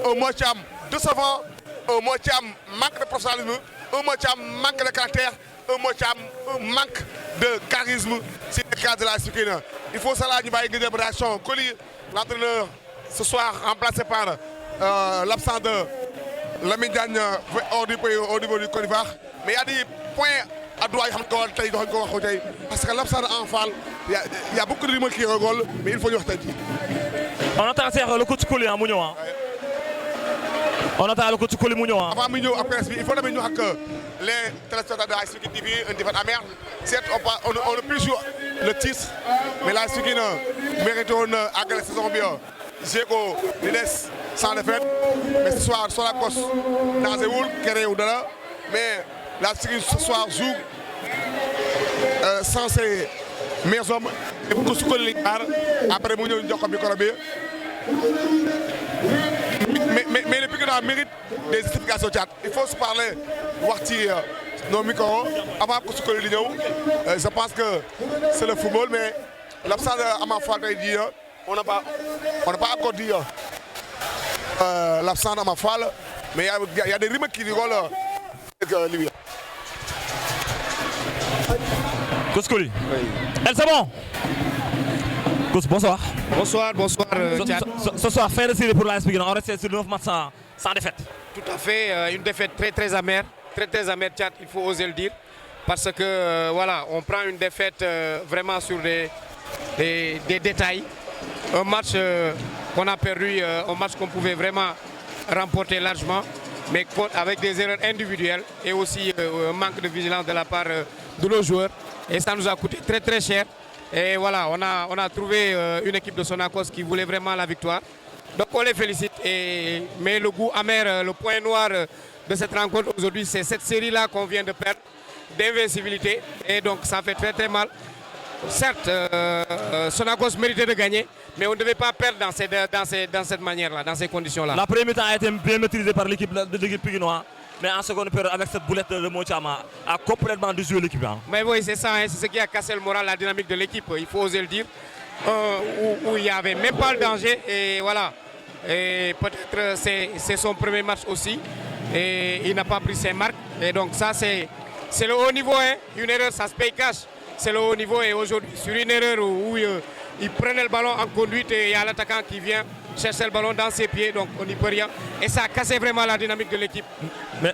Un Mocham décevant, un Mocham manque de professionnalisme, un Mocham manque de caractère, un Mocham manque de charisme. C'est le cas de la Sikine. Il faut ça là, il y a une réaction. Colli, l'entraîneur, ce soir remplacé par l'absent de Lamine Diagne hors du pays, au niveau du Côte d'Ivoire. Mais il y a des points à droite parce que l'absent d'Enfal, il y a beaucoup de rumeurs qui rigolent, mais il faut dire que on entend le coup de Kouli à Mouniou. On entend le coup de Kouli Mouniou. Avant Mouniou, après, il faut que les téléspectateurs de la Sikine TV, une défaite amère. Certes, on ne peut jouer le titre, mais la Sikine mérite à la saison bien. Jégo, Nines, sans défaite. Mais ce soir, Sonacos, dans les Woul, Kéré ou Dala. Mais la Sikine ce soir joue sans ses meilleurs hommes. Et pour que ce soit le après Mouniou, nous avons mais le Pikinois mérite des explications de chat. Il faut se parler, voir nos micros avant que ce soit le je pense que c'est le football, mais l'absence d'Amar Fall dit on n'a pas encore dit l'absence d'Amar Fall, mais il y a des rumeurs qui rigolent avec lui. Coach Coly. Elle, c'est bon. Coach, bonsoir. Bonsoir, Ce soir, fin de série pour l'AS Pikine. On reste sur 9 matchs sans défaite. Tout à fait, une défaite très amère. Très amère, Tchad, il faut oser le dire. Parce que, voilà, on prend une défaite vraiment sur des détails. Un match qu'on a perdu, un match qu'on pouvait vraiment remporter largement, mais avec des erreurs individuelles et aussi un manque de vigilance de la part de nos joueurs. Et ça nous a coûté très cher. Et voilà, on a trouvé une équipe de Sonacos qui voulait vraiment la victoire. Donc on les félicite. Mais le goût amer, le point noir de cette rencontre aujourd'hui, c'est cette série-là qu'on vient de perdre, d'invincibilité. Et donc ça fait très mal. Certes, Sonacos méritait de gagner, mais on ne devait pas perdre dans cette manière-là, dans ces conditions-là. La première mi-temps a été bien maîtrisée par l'équipe pikinoise. Mais en seconde période, avec cette boulette de Moutiama, a complètement déjoué l'équipe. Mais oui, c'est ça, c'est ce qui a cassé le moral, la dynamique de l'équipe, il faut oser le dire. Où il n'y avait même pas le danger. Et voilà. Et peut-être c'est son premier match aussi. Et il n'a pas pris ses marques. Et donc ça, c'est le haut niveau. Hein. Une erreur, ça se paye cash. C'est le haut niveau. Et aujourd'hui, sur une erreur où il prenait le ballon en conduite et il y a l'attaquant qui vient chercher le ballon dans ses pieds, donc on n'y peut rien. Et ça a cassé vraiment la dynamique de l'équipe.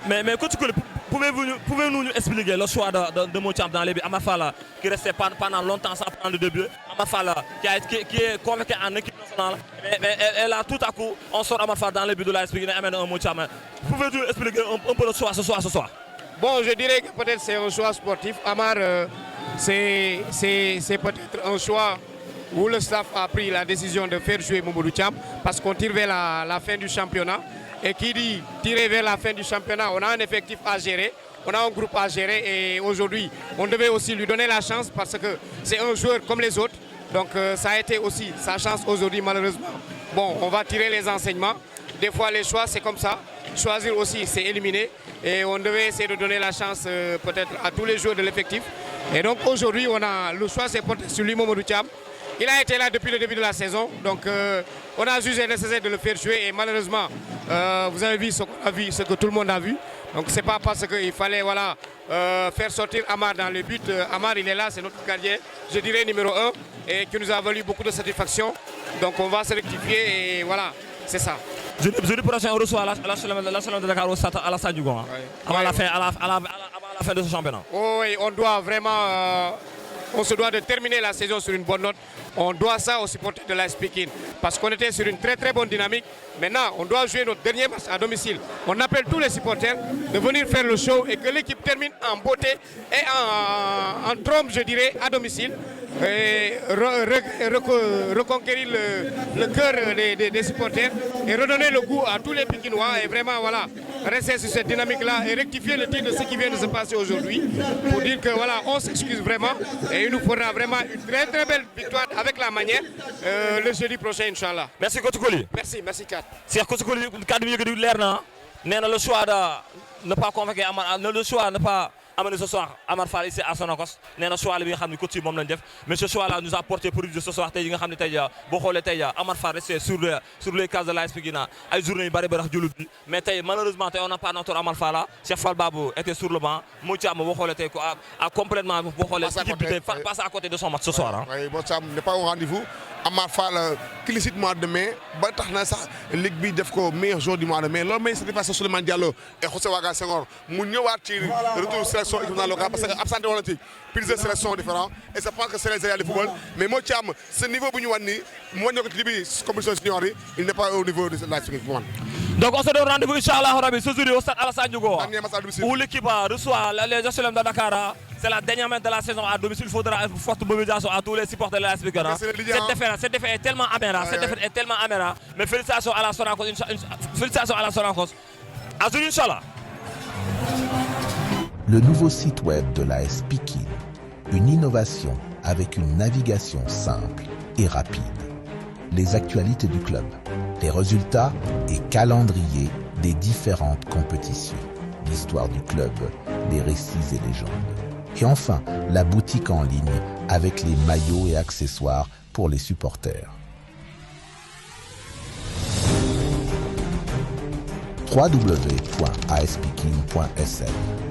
Mais Coach Coly, pouvez-vous nous expliquer le choix de Moutiam dans les buts? Amar Fall qui restait pendant longtemps sans prendre de but. Amar Fall qui est convoqué en équipe nationale. Mais elle a tout à coup, on sort Amar Fall dans les buts de l'AS Pikine et amène un Moutiam. Pouvez-vous expliquer un peu le choix ce soir? Bon, je dirais que peut-être c'est un choix sportif. Amar, c'est peut-être un choix où le staff a pris la décision de faire jouer Mamadou Thiam parce qu'on tire vers la fin du championnat. Et qui dit tirer vers la fin du championnat, on a un effectif à gérer, on a un groupe à gérer et aujourd'hui, on devait aussi lui donner la chance parce que c'est un joueur comme les autres. Donc ça a été aussi sa chance aujourd'hui malheureusement. Bon, on va tirer les enseignements. Des fois les choix c'est comme ça. Choisir aussi c'est éliminer. Et on devait essayer de donner la chance peut-être à tous les joueurs de l'effectif. Et donc aujourd'hui, le choix s'est porté sur lui, Mamadou Thiam. Il a été là depuis le début de la saison, donc on a jugé nécessaire de le faire jouer et malheureusement, vous avez vu ce qu'on a vu, ce que tout le monde a vu. Donc c'est pas parce qu'il fallait faire sortir Amar dans le but. Amar il est là, c'est notre gardien, je dirais numéro 1 et qui nous a valu beaucoup de satisfaction. Donc on va se rectifier et voilà, c'est ça. Jeudi prochain, on reçoit la de Dakar au stade Alassane Diouf avant la fin de ce championnat. Oui, on doit vraiment... on se doit de terminer la saison sur une bonne note. On doit ça aux supporters de l'AS Pikine. Parce qu'on était sur une très bonne dynamique. Maintenant, on doit jouer notre dernier match à domicile. On appelle tous les supporters de venir faire le show et que l'équipe termine en beauté et en trompe, je dirais, à domicile. Et reconquérir le cœur des supporters et redonner le goût à tous les Pikinois et vraiment voilà, rester sur cette dynamique-là et rectifier le tir de ce qui vient de se passer aujourd'hui pour dire que voilà, on s'excuse vraiment et il nous faudra vraiment une très belle victoire avec la manière le jeudi prochain, Inch'Allah. Merci Coach Coly. Merci Kat. C'est Coach Coly, le choix de ne pas convoquer Amar, le choix de ne pas amener ce soir Amar Fall ici à Sonacos. Le choix de coach mais ce choix-là nous a porté pour ce soir. Amar Fall resté sur les cases de l'AS Pikine. Il journée mais malheureusement on n'a pas notre Amar Fall. Chef Fall Babou était sur le banc. Moutiam a complètement passé à côté de son match ce soir. Oui, Moutiam n'est pas au rendez-vous. Amar Fall explicitement demain ba tax na sax ligue bi def ko meilleur joueur du mois de mai loolu may satisfaction Souleymane Diallo et José Waga Senghor mu ñëwaat ci retour sélection équipe locale parce que absenté woon na ci plus de sélections différents et je pense que c'est les idéaux du football mais Moutiam ce niveau bu ñu wan ni mu wàññi ko ci bi compétition senior yi il n'est pas au niveau de la suite. Donc on se donne rendez-vous Inch'Allah Rabi ce jeudi au stade Alassane Diouf où l'équipe reçoit les HLM de Dakar. C'est la dernière match de la saison à domicile. Il faudra une forte mobilisation à tous les supporters de l'AS Pikine. Cette défaite est tellement amère. Mais félicitations à la Sonacos. Félicitations à la Sonacos. Azul Inch'Allah. Le nouveau site web de l'AS Pikine. Une innovation avec une navigation simple et rapide. Les actualités du club, les résultats et calendrier des différentes compétitions. L'histoire du club, les récits et légendes. Et enfin, la boutique en ligne avec les maillots et accessoires pour les supporters. www.aspikine.sn.